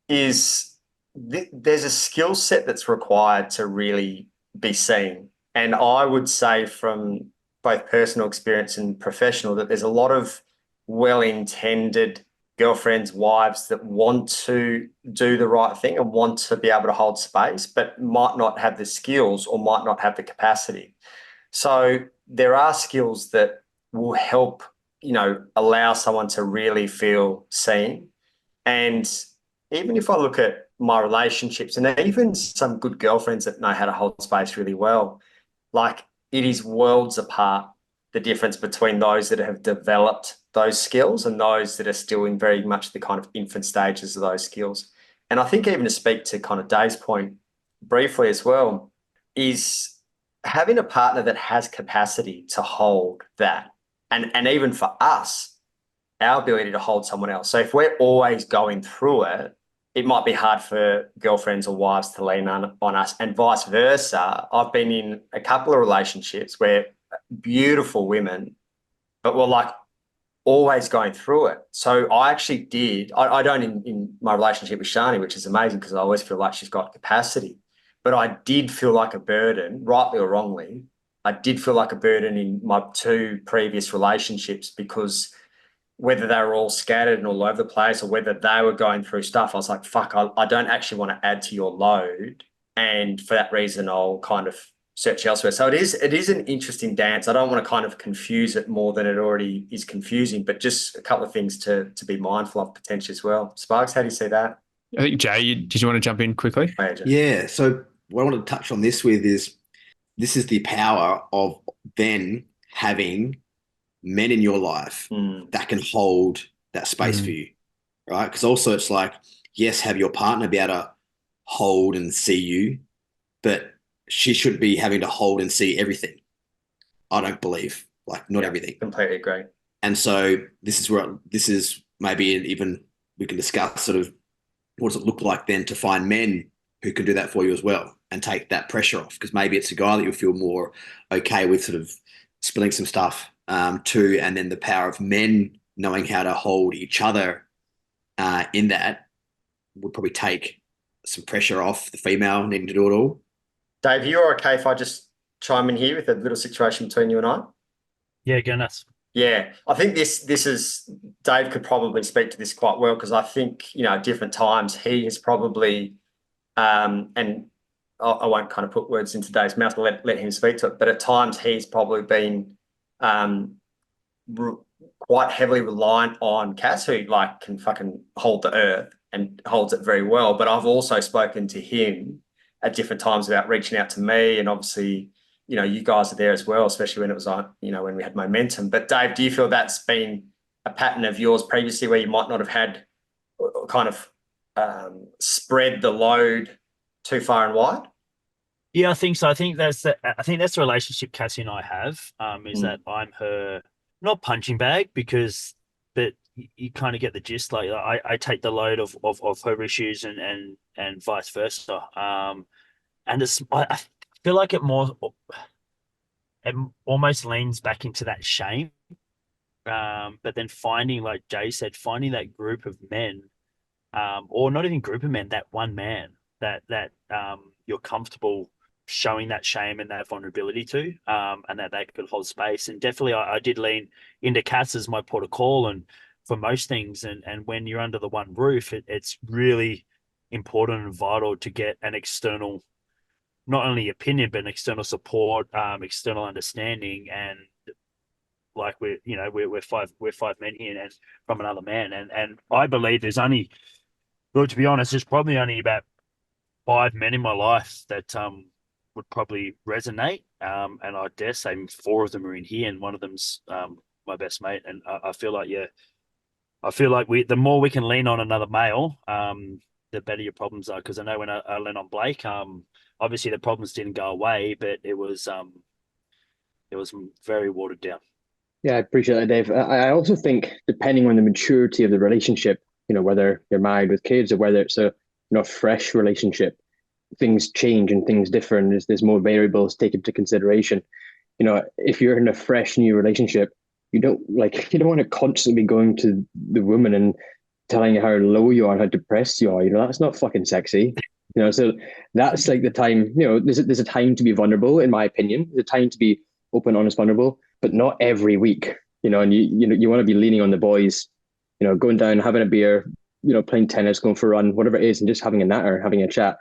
is there's a skill set that's required to really be seen. And I would say from both personal experience and professional that there's a lot of well-intended girlfriends, wives that want to do the right thing and want to be able to hold space, but might not have the skills or might not have the capacity. So there are skills that will help, allow someone to really feel seen. And even if I look at my relationships and even some good girlfriends that know how to hold space really well, like it is worlds apart, the difference between those that have developed those skills and those that are still in very much the kind of infant stages of those skills. And I think even to speak to kind of Dave's point briefly as well, is having a partner that has capacity to hold that. And even for us, our ability to hold someone else. So if we're always going through it, it might be hard for girlfriends or wives to lean on us, and vice versa. I've been in a couple of relationships where beautiful women, but were like always going through it. So I actually did. I don't in my relationship with Shani, which is amazing because I always feel like she's got capacity, but I did feel like a burden, rightly or wrongly. I did feel like a burden in my 2 previous relationships because whether they were all scattered and all over the place or whether they were going through stuff, I was like, fuck, I don't actually want to add to your load. And for that reason, I'll kind of search elsewhere. So it is an interesting dance. I don't want to kind of confuse it more than it already is confusing, but just a couple of things to be mindful of potentially as well. Sparks, how do you see that? I think, Jay, did you want to jump in quickly? Yeah. So what I wanted to touch on this is the power of then having men in your life that can hold that space for you, right? Because also it's like, yes, have your partner be able to hold and see you, but she should be having to hold and see everything. I don't believe, not everything. Completely agree. And so this is maybe even we can discuss sort of what does it look like then to find men who can do that for you as well and take that pressure off, because maybe it's a guy that you'll feel more okay with sort of spilling some stuff to, and then the power of men knowing how to hold each other in that would probably take some pressure off the female needing to do it all. Dave, you're okay if I just chime in here with a little situation between you and I? Yeah, go nuts. Yeah, I think this is, Dave could probably speak to this quite well because I think, at different times he has probably, and I won't kind of put words into Dave's mouth, let him speak to it, but at times he's probably been quite heavily reliant on Cass, who can fucking hold the earth and holds it very well. But I've also spoken to him at different times about reaching out to me, and obviously, you guys are there as well, especially when it was on, when we had momentum. But Dave, do you feel that's been a pattern of yours previously where you might not have had kind of spread the load too far and wide? Yeah, I think so. I think that's the relationship Cassie and I have, is that I'm her not punching bag but you kind of get the gist. Like I take the load of her issues and vice versa. And I feel like it almost leans back into that shame. But then finding, like Jay said, finding that group of men, or not even group of men, that one man that you're comfortable showing that shame and that vulnerability to, and that they could hold space. And definitely I did lean into Cats as my port of call and for most things. And when you're under the one roof, it's really important and vital to get an external, not only opinion, but an external support, external understanding. And like we're five men here and from another man. And I believe there's only, well, to be honest, there's probably only about 5 men in my life that would probably resonate. And I dare say 4 of them are in here, and one of them's my best mate. And I feel like, the more we can lean on another male, the better your problems are. Because I know when I lean on Blake, obviously the problems didn't go away, but it was very watered down. Yeah, I appreciate that, Dave. I also think depending on the maturity of the relationship, whether you're married with kids or whether it's a fresh relationship, things change and things differ, and there's more variables taken into consideration. If you're in a fresh new relationship, you don't want to constantly be going to the woman and telling her how low you are and how depressed you are. That's not fucking sexy. So that's like the time. There's a time to be vulnerable, in my opinion. There's a time to be open, honest, vulnerable, but not every week. And you want to be leaning on the boys. Going down, having a beer, playing tennis, going for a run, whatever it is, and just having a natter, having a chat.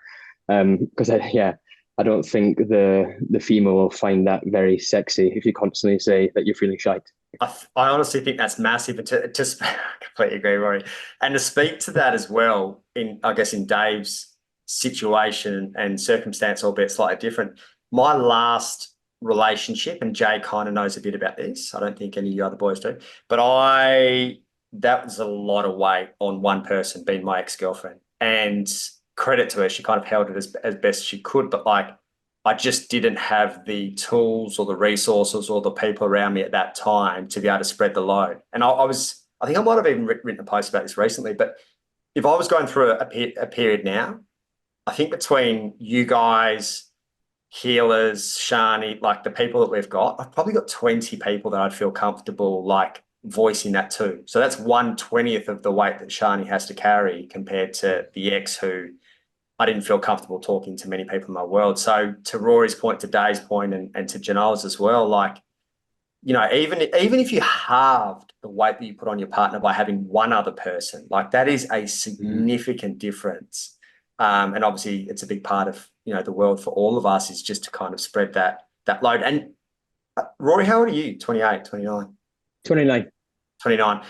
Because I don't think the female will find that very sexy if you constantly say that you're feeling shite. I honestly think that's massive. And I completely agree, Rory. And to speak to that as well, in Dave's situation and circumstance, albeit slightly different, my last relationship, and Jay kind of knows a bit about this, I don't think any of you other boys do, but that was a lot of weight on one person, being my ex-girlfriend. And credit to her, she kind of held it as best she could, but I just didn't have the tools or the resources or the people around me at that time to be able to spread the load. And I think I might have even written a post about this recently, but if I was going through a period now, I think between you guys, healers, Shani, like the people that we've got, I've probably got 20 people that I'd feel comfortable voicing that to. So that's 1/20th of the weight that Shani has to carry compared to the ex who I didn't feel comfortable talking to many people in my world. So to Rory's point, to Dave's point, and to Janoah's as well, even if you halved the weight that you put on your partner by having one other person, that is a significant difference. And obviously it's a big part of, the world for all of us, is just to kind of spread that load. And Rory, how old are you? 28, 29? 29. 29.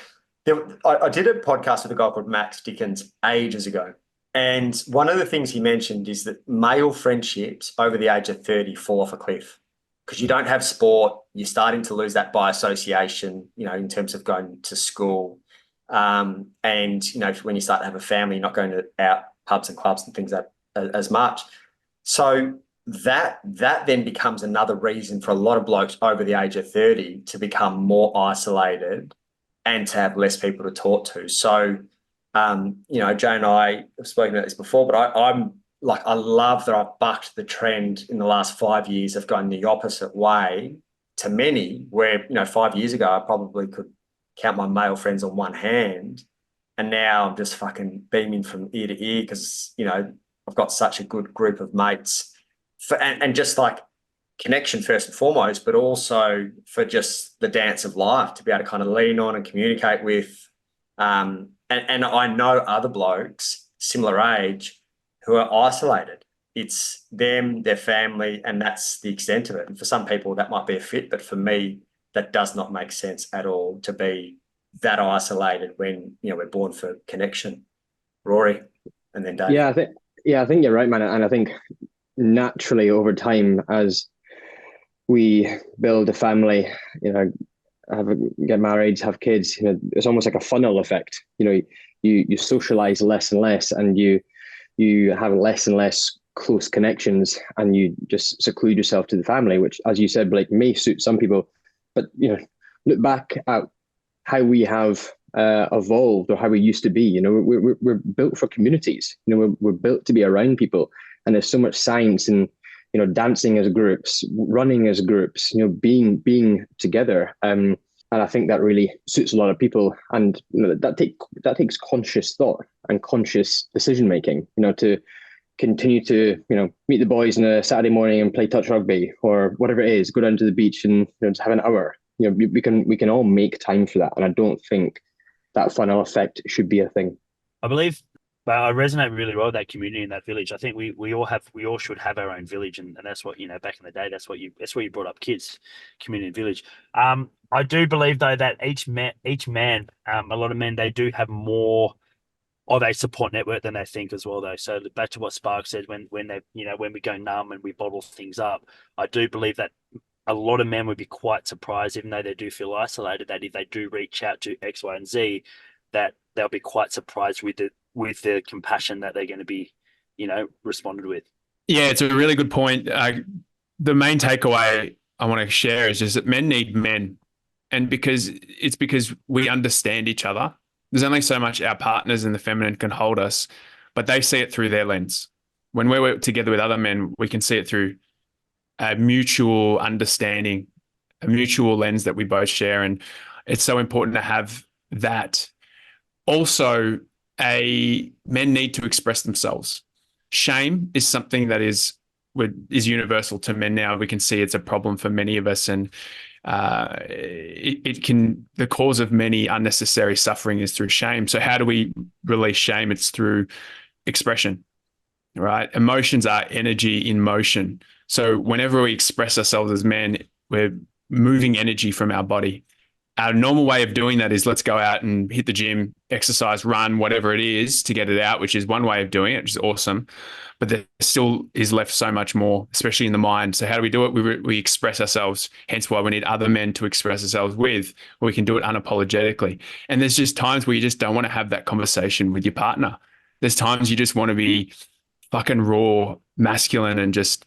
I did a podcast with a guy called Max Dickens ages ago. And one of the things he mentioned is that male friendships over the age of 30 fall off a cliff because you don't have sport. You're starting to lose that by association, in terms of going to school. And, when you start to have a family, you're not going to out pubs and clubs and things as much. So that then becomes another reason for a lot of blokes over the age of 30 to become more isolated and to have less people to talk to. So, Joe and I have spoken about this before, but I love that I've bucked the trend in the last 5 years of going the opposite way to many, where, 5 years ago, I probably could count my male friends on one hand. And now I'm just fucking beaming from ear to ear because, I've got such a good group of mates and just connection first and foremost, but also for just the dance of life to be able to kind of lean on and communicate with. And I know other blokes similar age who are isolated. It's them, their family, and that's the extent of it. And for some people that might be a fit, but for me, that does not make sense at all to be that isolated when, we're born for connection. Rory, and then Dave. I think you're right, man. And I think naturally over time, as we build a family, get married, have kids, it's almost like a funnel effect. You socialize less and less, and you have less and less close connections, and you just seclude yourself to the family, which, as you said, Blake, may suit some people. But look back at how we have evolved or how we used to be. You know, we're built for communities. You know, we're built to be around people, and there's so much science and, you know, dancing as groups, running as groups, you know, being together. And I think that really suits a lot of people. And, you know, that takes conscious thought and conscious decision making, you know, to continue to, you know, meet the boys on a Saturday morning and play touch rugby or whatever it is, go down to the beach and, you know, just have an hour. You know, we can all make time for that. And I don't think that funnel effect should be a thing. I believe, but I resonate really well with that community and that village. I think we all should have our own village, and that's what, you know, back in the day, that's what you brought up kids, community and village. I do believe though that each man, a lot of men, they do have more of a support network than they think as well though. So back to what Spark said, when they, you know, when we go numb and we bottle things up, I do believe that a lot of men would be quite surprised, even though they do feel isolated, that if they do reach out to X, Y, and Z, that they'll be quite surprised with the compassion that they're going to be, you know, responded with. Yeah, it's a really good point. The main takeaway I want to share is just that men need men, and because we understand each other. There's only so much our partners in the feminine can hold us, but they see it through their lens. When we're together with other men, we can see it through a mutual understanding, a mutual lens that we both share. And it's so important to have that. Also, men need to express themselves. Shame is something that is universal to men now. We can see it's a problem for many of us, and the cause of many unnecessary suffering is through shame. So how do we release shame? It's through expression, right? Emotions are energy in motion. So whenever we express ourselves as men, we're moving energy from our body. Our normal way of doing that is let's go out and hit the gym, exercise, run, whatever it is to get it out, which is one way of doing it, which is awesome. But there still is left so much more, especially in the mind. So how do we do it? We express ourselves, hence why we need other men to express ourselves with, where we can do it unapologetically. And there's just times where you just don't want to have that conversation with your partner. There's times you just want to be fucking raw, masculine, and just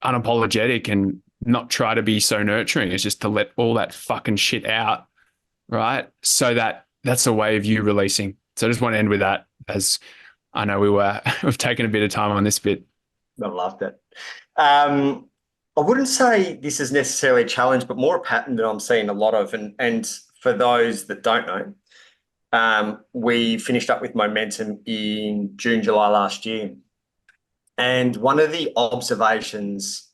unapologetic and not try to be so nurturing. It's just to let all that fucking shit out, right? So that's a way of you releasing. So I just want to end with that, as I know we've taken a bit of time on this bit. I loved it. I wouldn't say this is necessarily a challenge, but more a pattern that I'm seeing a lot of. And for those that don't know, we finished up with Momentum in June, July last year. And one of the observations,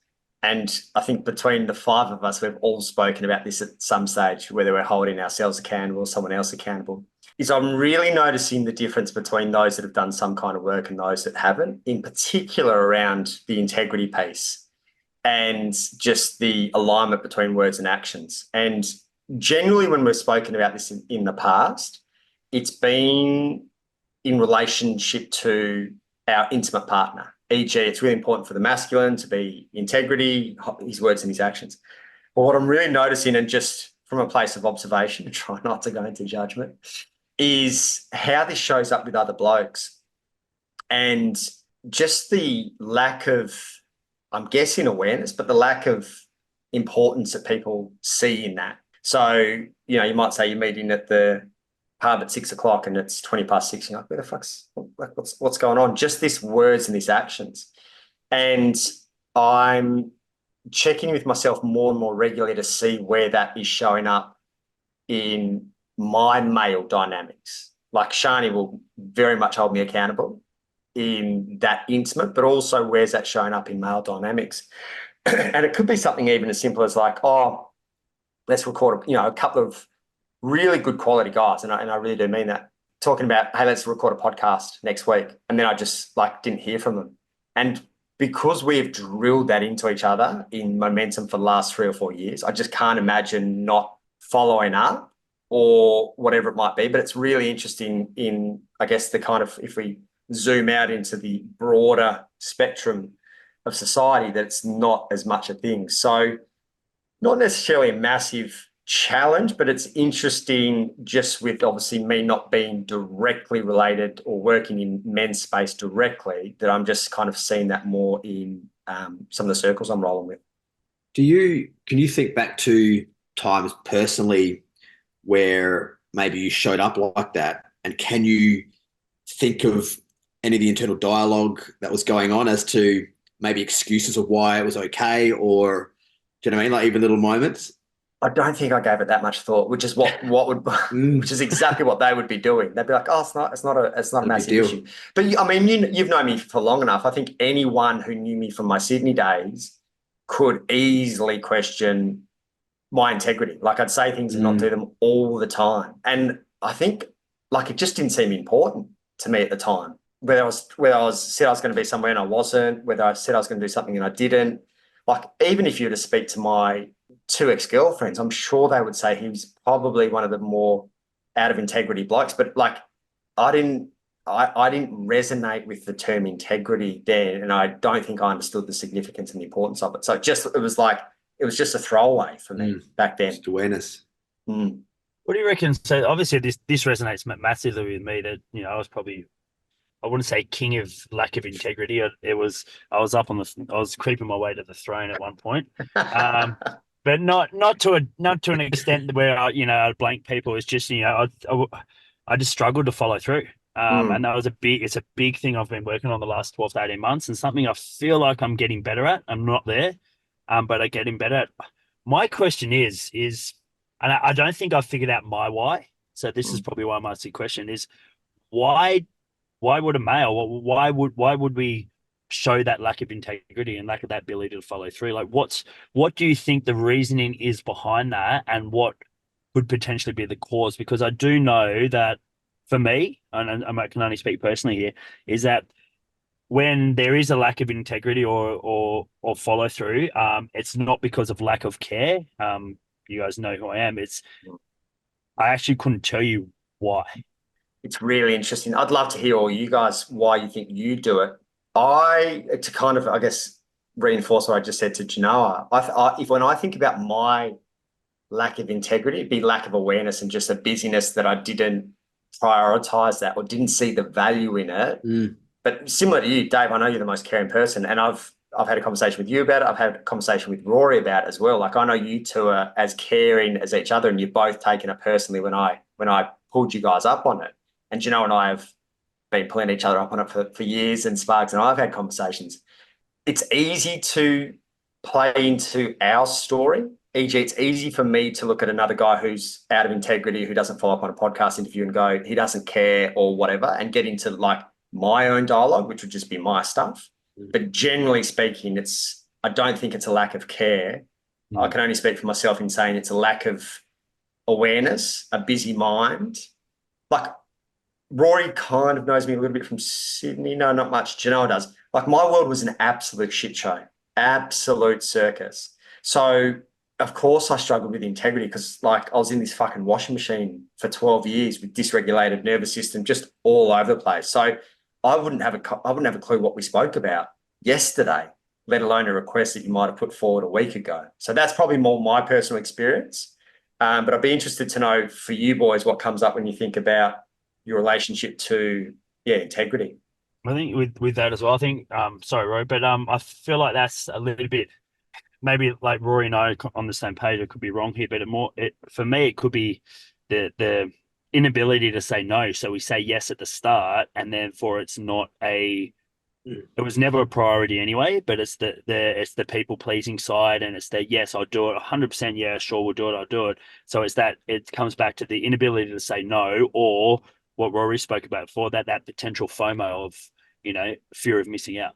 and I think between the five of us, we've all spoken about this at some stage, whether we're holding ourselves accountable or someone else accountable, is I'm really noticing the difference between those that have done some kind of work and those that haven't, in particular around the integrity piece and just the alignment between words and actions. And generally when we've spoken about this in the past, it's been in relationship to our intimate partner. E.g., it's really important for the masculine to be integrity, his words and his actions. But what I'm really noticing, and just from a place of observation, and try not to go into judgment, is how this shows up with other blokes and just the lack of, I'm guessing, awareness, but the lack of importance that people see in that. So, you know, you might say you're meeting at the pub at 6 o'clock and it's 20 past 6. You're like, where the fuck's, what's going on? Just these words and these actions. And I'm checking with myself more and more regularly to see where that is showing up in my male dynamics. Like Shani will very much hold me accountable in that intimate, but also where's that showing up in male dynamics? And it could be something even as simple as like, oh, let's record, a couple of really good quality guys, and I really do mean that, talking about, hey, let's record a podcast next week. And then I just didn't hear from them. And because we've drilled that into each other in Momentum for the last 3 or 4 years, I just can't imagine not following up or whatever it might be. But it's really interesting in, I guess, the kind of, if we zoom out into the broader spectrum of society, that it's not as much a thing. So not necessarily a massive challenge, but it's interesting just with obviously me not being directly related or working in men's space directly, that I'm just kind of seeing that more in some of the circles I'm rolling with. Can you think back to times personally where maybe you showed up like that? And can you think of any of the internal dialogue that was going on as to maybe excuses of why it was okay, or do you know what I mean? Like even little moments. I don't think I gave it that much thought, which is what would, which is exactly what they would be doing. They'd be like, "Oh, it's not a massive issue." But I mean, you've known me for long enough. I think anyone who knew me from my Sydney days could easily question my integrity. Like I'd say things and not do them all the time, and I think like it just didn't seem important to me at the time. Whether I said I was going to be somewhere and I wasn't, whether I said I was going to do something and I didn't. Like even if you were to speak to my 2 ex-girlfriends, I'm sure they would say he was probably one of the more out of integrity blokes. But like I didn't resonate with the term integrity then, and I don't think I understood the significance and the importance of it. So it was just a throwaway for me back then. Just awareness. What do you reckon? So obviously this resonates massively with me. That I was probably, I wouldn't say king of lack of integrity. I was creeping my way to the throne at one point, but not to an extent where I'd blank people. It's just I just struggled to follow through, and that was it's a big thing I've been working on the last 12 to 18 months, and something I feel like I'm getting better at. I'm not there, but I'm getting better at. My question is, and I don't think I've figured out my why. So this is probably why I'm asking the question is why would a male, why would we show that lack of integrity and lack of that ability to follow through? Like what do you think the reasoning is behind that, and what could potentially be the cause? Because I do know that for me, and I can only speak personally here, is that when there is a lack of integrity or follow through, it's not because of lack of care. You guys know who I am. I actually couldn't tell you why. It's really interesting. I'd love to hear all you guys why you think you do it. To kind of, I guess, reinforce what I just said to Janoah, when I think about my lack of integrity, it'd be lack of awareness and just a busyness that I didn't prioritize that or didn't see the value in it. But similar to you, Dave, I know you're the most caring person, and I've had a conversation with you about it. I've had a conversation with Rory about it as well. Like I know you two are as caring as each other, and you've both taken it personally when I pulled you guys up on it. And Janoah and I have been pulling each other up on it for years, and Sparks and I have had conversations. It's easy to play into our story. E.g., it's easy for me to look at another guy who's out of integrity, who doesn't follow up on a podcast interview and go, he doesn't care or whatever, and get into like my own dialogue, which would just be my stuff. But generally speaking, I don't think it's a lack of care. I can only speak for myself in saying it's a lack of awareness, a busy mind. Like Rory kind of knows me a little bit from Sydney. No, not much. Janoah does. Like my world was an absolute shit show, absolute circus. So of course I struggled with integrity because like I was in this fucking washing machine for 12 years with dysregulated nervous system, just all over the place. So I wouldn't have a clue what we spoke about yesterday, let alone a request that you might have put forward a week ago. So that's probably more my personal experience. But I'd be interested to know for you boys what comes up when you think about your relationship to integrity. I think with that as well, I think sorry, Roy, but I feel like that's a little bit maybe like Rory and I are on the same page. I could be wrong here, but for me it could be the inability to say no. So we say yes at the start, and then it was never a priority anyway, but it's the people pleasing side, and it's the yes, I'll do it 100%. Yeah, sure, we'll do it. I'll do it. So it's that it comes back to the inability to say no, or what Rory spoke about before, that potential FOMO of, fear of missing out.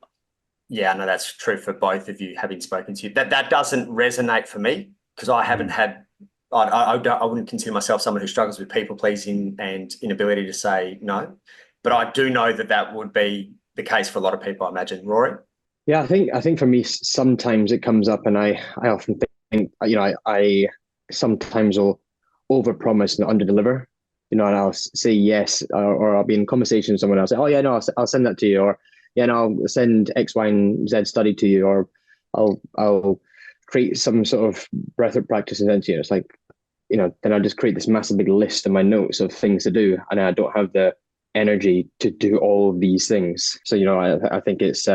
Yeah, no, that's true for both of you, having spoken to you. That doesn't resonate for me because I haven't had. I wouldn't consider myself someone who struggles with people pleasing and inability to say no, but I do know that would be the case for a lot of people, I imagine. Rory? Yeah, I think for me, sometimes it comes up, and I often think, I sometimes will overpromise and underdeliver, and I'll say yes, or I'll be in conversation with someone else, say, oh yeah, no, I'll send that to you, or yeah, no, I'll send X, Y, and Z study to you, or I'll create some sort of breathwork practice and then to you. It's like, then I'll just create this massive big list in my notes of things to do, and I don't have the energy to do all of these things. So, I think it's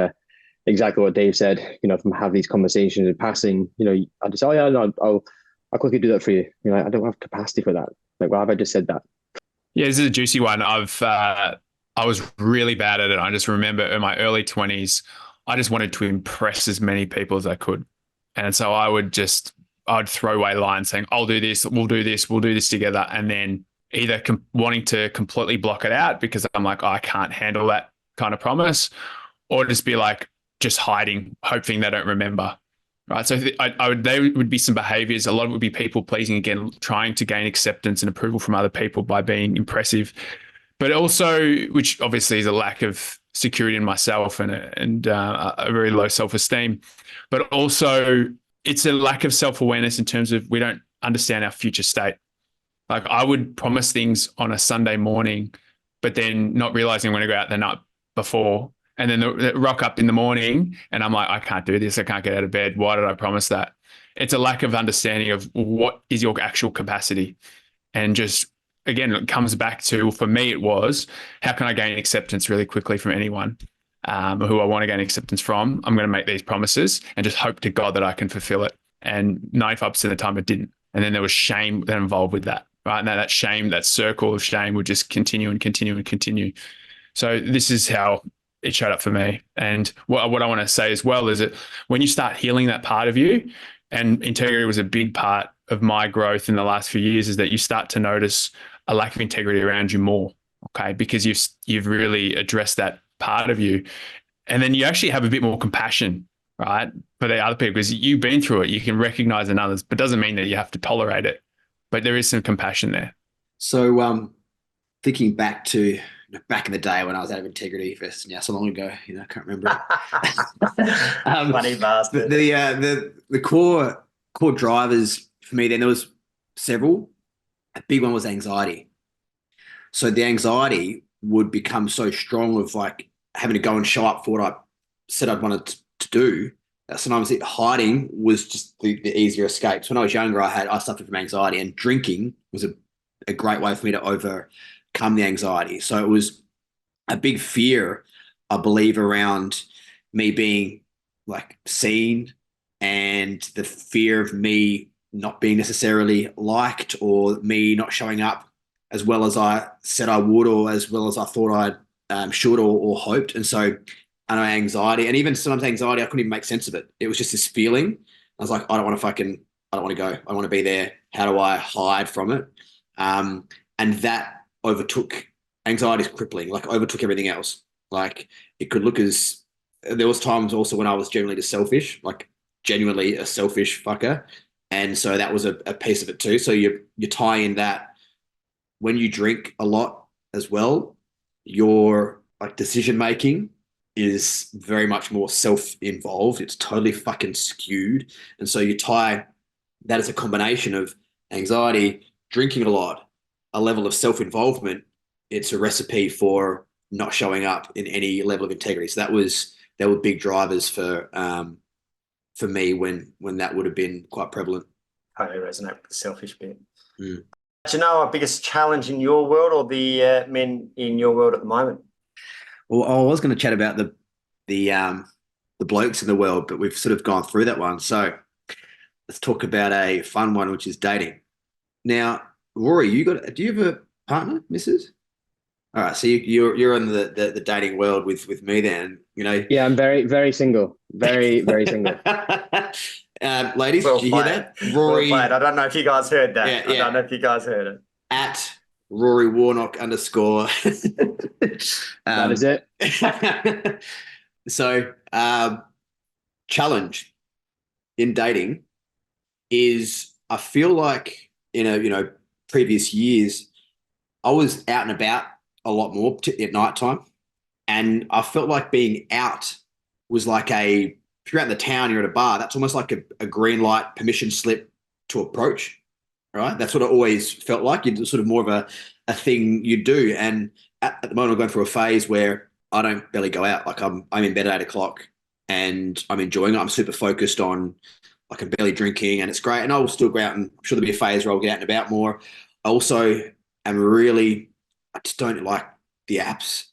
exactly what Dave said, if I have these conversations in passing, I just, oh yeah, no, I'll quickly do that for you. I don't have capacity for that. Like, why have I just said that? Yeah, this is a juicy one. I was really bad at it. I just remember in my early 20s, I just wanted to impress as many people as I could. And so I'd throw away lines saying, I'll do this, we'll do this together. And then either wanting to completely block it out because I'm like, oh, I can't handle that kind of promise, or just be like, just hiding, hoping they don't remember. Right. So there would be some behaviors. A lot of it would be people pleasing, again, trying to gain acceptance and approval from other people by being impressive, but also, which obviously is a lack of security in myself and a very low self-esteem, but also it's a lack of self-awareness in terms of we don't understand our future state. Like I would promise things on a Sunday morning, but then not realizing when I go out the night before, and then rock up in the morning and I'm like, I can't do this. I can't get out of bed. Why did I promise that? It's a lack of understanding of what is your actual capacity. And just, again, it comes back to, for me, it was, how can I gain acceptance really quickly from anyone who I want to gain acceptance from? I'm going to make these promises and just hope to God that I can fulfill it. And 95% of the time it didn't. And then there was shame that involved with that, right? And that shame, that circle of shame would just continue and continue and continue. So this is how it showed up for me. And what I want to say as well is that when you start healing that part of you, and integrity was a big part of my growth in the last few years, is that you start to notice a lack of integrity around you more, okay? Because you've really addressed that part of you. And then you actually have a bit more compassion, right, for the other people, because you've been through it. You can recognize in others, but doesn't mean that you have to tolerate it. But there is some compassion there. So thinking back to back in the day when I was out of integrity, so long ago, I can't remember it. Funny bastard. The core drivers for me then, there was several. A big one was anxiety. So the anxiety would become so strong of like having to go and show up for what I said I'd wanted to do. That sometimes hiding was just the easier escape. So when I was younger, I suffered from anxiety, and drinking was a great way for me to overcome the anxiety. So it was a big fear, I believe, around me being like seen, and the fear of me not being necessarily liked, or me not showing up as well as I said I would, or as well as I thought I should or hoped. And so I know anxiety, and even sometimes anxiety, I couldn't even make sense of it. It was just this feeling. I was like, I don't want to go. I want to be there. How do I hide from it? And that overtook, anxiety is crippling, like overtook everything else. Like it could look as, there was times also when I was genuinely just selfish, like genuinely a selfish fucker. And so that was a piece of it too. So you tie in that when you drink a lot as well, your like decision making is very much more self-involved. It's totally fucking skewed. And so you tie that as a combination of anxiety, drinking a lot, a level of self-involvement. It's a recipe for not showing up in any level of integrity. So there were big drivers for me when that would have been quite prevalent. Totally resonate with the selfish bit. Mm. Do you know our biggest challenge in your world, or the men in your world at the moment? Well, I was going to chat about the blokes in the world, but we've sort of gone through that one. So let's talk about a fun one, which is dating. Now, Rory, do you have a partner, Mrs.? All right, so you're in the dating world with me then, Yeah, I'm very, very single. Very, very single. Ladies, Well did you played. hear that? Rory, well played. I don't know if you guys heard that. Yeah. I don't know if you guys heard it. At Rory Warnock _ That is it. So, challenge in dating is, I feel like in previous years, I was out and about a lot more at night time, and I felt like being out was like if you're out in the town, you're at a bar, that's almost like a green light permission slip to approach, right? That's what it always felt like. It's sort of more of a thing you do. And at the moment, I'm going through a phase where I don't barely go out. Like I'm in bed at 8:00 and I'm enjoying it. I'm super focused on, like, I'm barely drinking, and it's great. And I will still go out, and I'm sure there'll be a phase where I'll get out and about more. I also I just don't like the apps.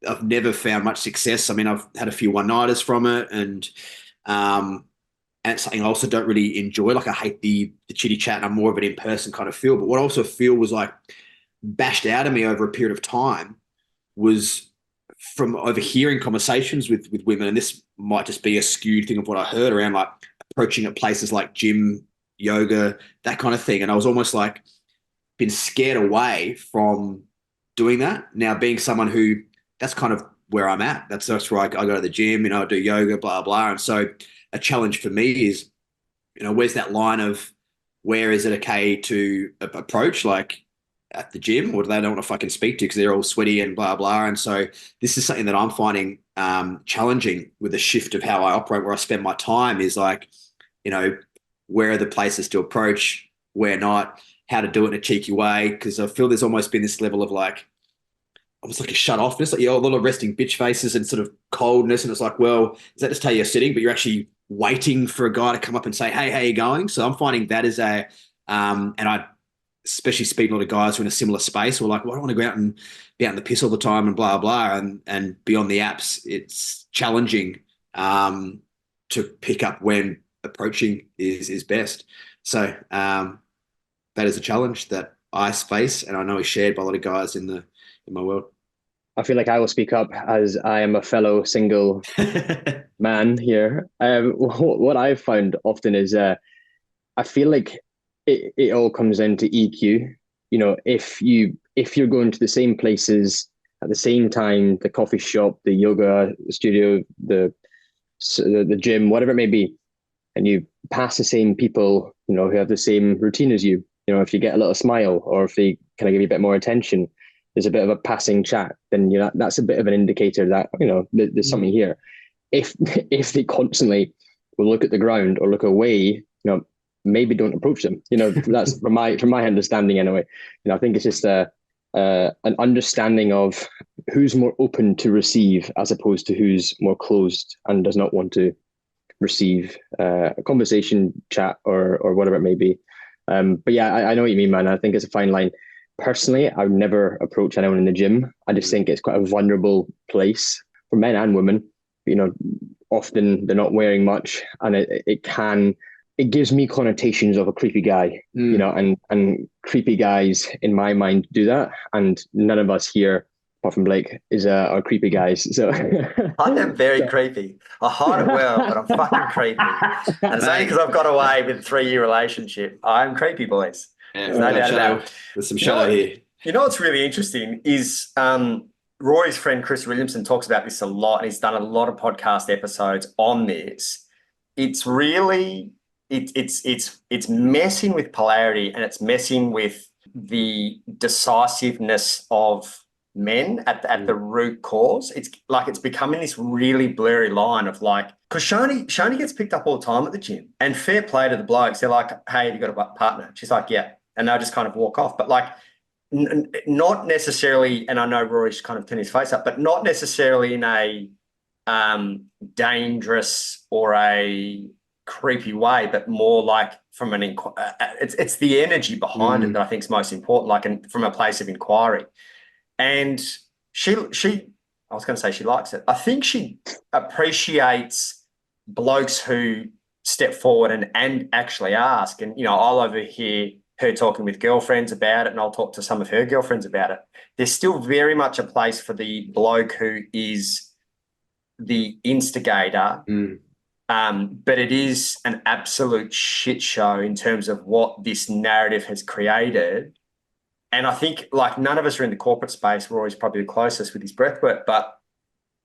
I've never found much success. I mean, I've had a few one-nighters from it, and it's something I also don't really enjoy. Like, I hate the chitty chat, and I'm more of an in-person kind of feel. But what I also feel was like bashed out of me over a period of time was from overhearing conversations with women, and this might just be a skewed thing of what I heard around like approaching at places like gym, yoga, that kind of thing. And I was almost like been scared away from doing that. Now, being someone who that's kind of where I'm at. That's where I go to the gym, I do yoga, blah, blah. And so a challenge for me is, where's that line of where is it okay to approach, like at the gym, or do they don't want to fucking speak to you because they're all sweaty and blah, blah. And so this is something that I'm finding challenging with the shift of how I operate, where I spend my time is like, where are the places to approach, where not, how to do it in a cheeky way. Because I feel there's almost been this level of like, almost like a shut offness, like a lot of resting bitch faces and sort of coldness. And it's like, well, is that just how you're sitting? But you're actually waiting for a guy to come up and say, hey, how you going? So I'm finding that is and I especially speak to a lot of guys who are in a similar space who are like, well, I don't want to go out and be out in the piss all the time and blah, blah. And beyond the apps, it's challenging to pick up when approaching is best. So that is a challenge that I face, and I know is shared by a lot of guys in my world. I feel like I will speak up as I am a fellow single man here. What I've found often is I feel like it all comes into EQ. If you're going to the same places at the same time, the coffee shop, the yoga studio, the gym, whatever it may be, and you pass the same people, who have the same routine as you, if you get a little smile or if they kind of give you a bit more attention, there's a bit of a passing chat, then that's a bit of an indicator that there's something here. If they constantly will look at the ground or look away, maybe don't approach them. That's from my understanding anyway. I think it's just an understanding of who's more open to receive as opposed to who's more closed and does not want to receive a conversation, chat, or whatever it may be. But yeah, I know what you mean, man. I think it's a fine line. Personally, I would never approach anyone in the gym. I just think it's quite a vulnerable place for men and women. Often they're not wearing much, and it gives me connotations of a creepy guy, and creepy guys in my mind do that, and none of us here, apart from Blake, are creepy guys. So I am very creepy. I hide it well, but I'm fucking creepy. And it's only because I've got away with a 3-year relationship. I'm creepy, boys. Yeah, There's no doubt about it. There's some shadow here. What's really interesting is Rory's friend Chris Williamson talks about this a lot, and he's done a lot of podcast episodes on this. It's really it's messing with polarity, and it's messing with the decisiveness of men at the root cause. It's like it's becoming this really blurry line of like, because Shani gets picked up all the time at the gym, and fair play to the blokes. They're like, hey, have you got a partner? She's like, yeah. And they'll just kind of walk off. But like, not necessarily, and I know Rory's kind of turned his face up, but not necessarily in a dangerous or a creepy way, but more like from it's the energy behind it that I think is most important, like from a place of inquiry. And she I was going to say she likes it. I think she appreciates blokes who step forward and actually ask. And, I'll overhear her talking with girlfriends about it, and I'll talk to some of her girlfriends about it. There's still very much a place for the bloke who is the instigator, but it is an absolute shit show in terms of what this narrative has created. And I think, like, none of us are in the corporate space. Rory's probably the closest with his breathwork, but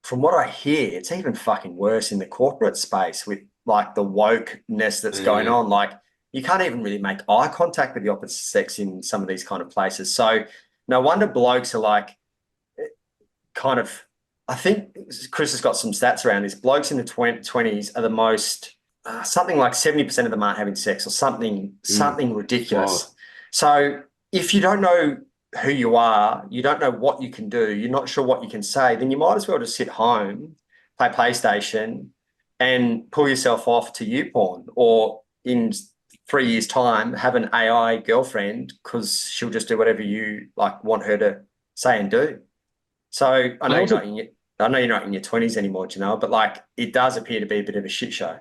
from what I hear, it's even fucking worse in the corporate space with, like, the wokeness that's going on. Like, you can't even really make eye contact with the opposite sex in some of these kind of places. So no wonder blokes are like kind of, I think Chris has got some stats around this. Blokes in the 20s are the most, something like 70% of them aren't having sex or something ridiculous. Wow. So if you don't know who you are, you don't know what you can do, you're not sure what you can say, then you might as well just sit home, play PlayStation and pull yourself off to YouPorn, or in 3 years' time, have an AI girlfriend because she'll just do whatever you like want her to say and do. So I know you're not in your 20s anymore, Janoah, but like it does appear to be a bit of a shit show.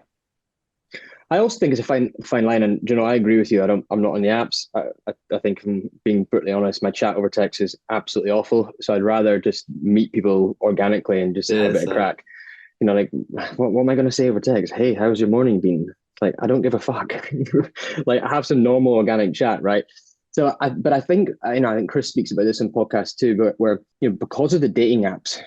I also think it's a fine line, and I agree with you. I'm not on the apps. I think, if I'm being brutally honest, my chat over text is absolutely awful. So I'd rather just meet people organically and just have a bit of crack. Like, what am I going to say over text? Hey, how's your morning been? Like, I don't give a fuck. Like, have some normal organic chat, right? So, but I think, I think Chris speaks about this in podcasts too, but where, because of the dating apps,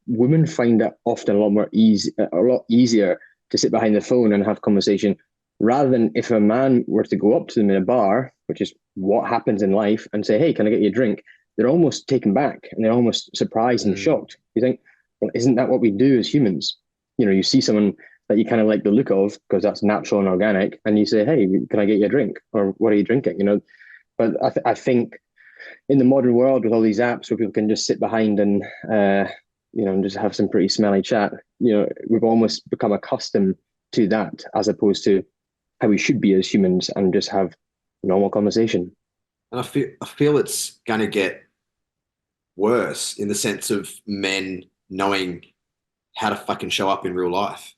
women find it often a lot easier to sit behind the phone and have conversation, rather than if a man were to go up to them in a bar, which is what happens in life, and say, hey, can I get you a drink? They're almost taken back and they're almost surprised and shocked. You think, well, isn't that what we do as humans? You see someone that you kind of like the look of because that's natural and organic, and you say, hey, can I get you a drink? Or what are you drinking? But I think in the modern world, with all these apps where people can just sit behind and and just have some pretty smelly chat, we've almost become accustomed to that, as opposed to how we should be as humans and just have normal conversation. And I feel it's going to get worse in the sense of men knowing how to fucking show up in real life,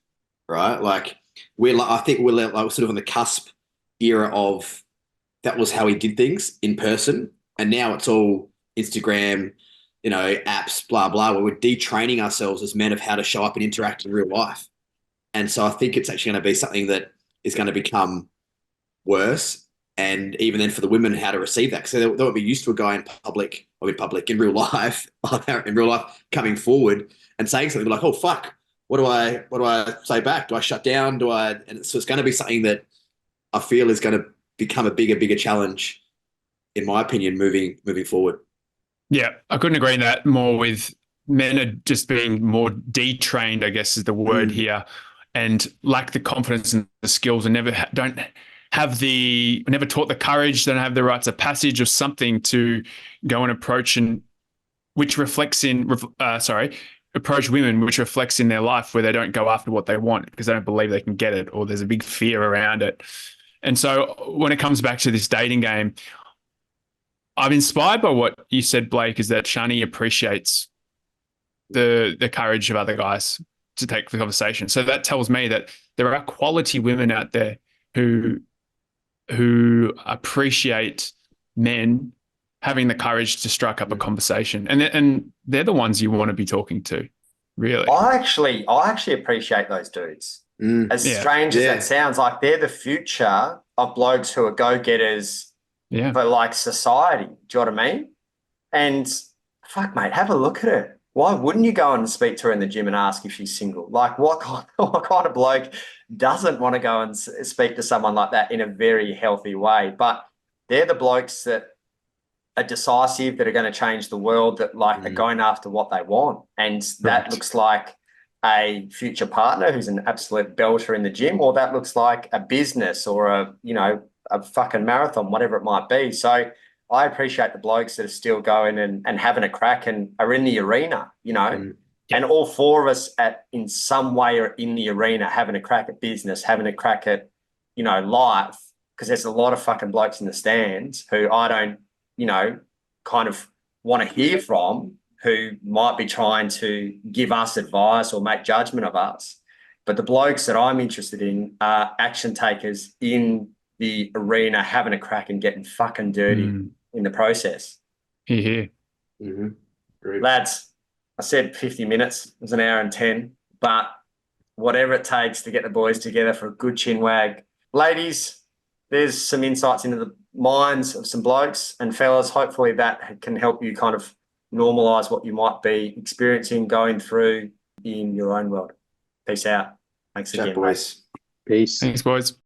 right? Like, I think we're sort of on the cusp era of that was how he did things in person, and now it's all Instagram, apps, blah blah. Where we're detraining ourselves as men of how to show up and interact in real life, and so I think it's actually going to be something that is going to become worse. And even then, for the women, how to receive that, because they won't be used to a guy in real life, coming forward and saying something like, "Oh fuck, what do I say back? Do I shut down? And so it's going to be something that I feel is going to become a bigger challenge, in my opinion, moving forward. Yeah, I couldn't agree on that more. With men are just being more detrained, I guess is the word here, and lack the confidence and the skills, and never taught the courage, don't have the rites of passage or something to go and approach approach women, which reflects in their life, where they don't go after what they want because they don't believe they can get it, or there's a big fear around it. And so when it comes back to this dating game, I'm inspired by what you said, Blake, is that Shani appreciates the courage of other guys to take the conversation. So that tells me that there are quality women out there who appreciate men having the courage to strike up a conversation, and they're the ones you want to be talking to, really. I actually appreciate those dudes. As strange as that sounds, like they're the future of blokes who are go-getters for like society. Do you know what I mean? And fuck, mate, have a look at her. Why wouldn't you go and speak to her in the gym and ask if she's single? Like, what kind of bloke doesn't want to go and speak to someone like that in a very healthy way? But they're the blokes that are decisive, that are going to change the world, that are going after what they want. And that looks like a future partner who's an absolute belter in the gym, or that looks like a business or a fucking marathon, whatever it might be. So I appreciate the blokes that are still going and having a crack and are in the arena, and all four of us in some way are in the arena, having a crack at business, having a crack at, life, because there's a lot of fucking blokes in the stands who I don't, kind of want to hear from, who might be trying to give us advice or make judgment of us. But the blokes that I'm interested in are action takers in the arena, having a crack and getting fucking dirty in the process. Here. Lads, I said 50 minutes. It was an hour and 10, but whatever it takes to get the boys together for a good chin wag. Ladies, there's some insights into the minds of some blokes, and fellas, hopefully that can help you kind of normalise what you might be experiencing, going through in your own world. Peace out. Thanks again, boys. Peace. Thanks, boys.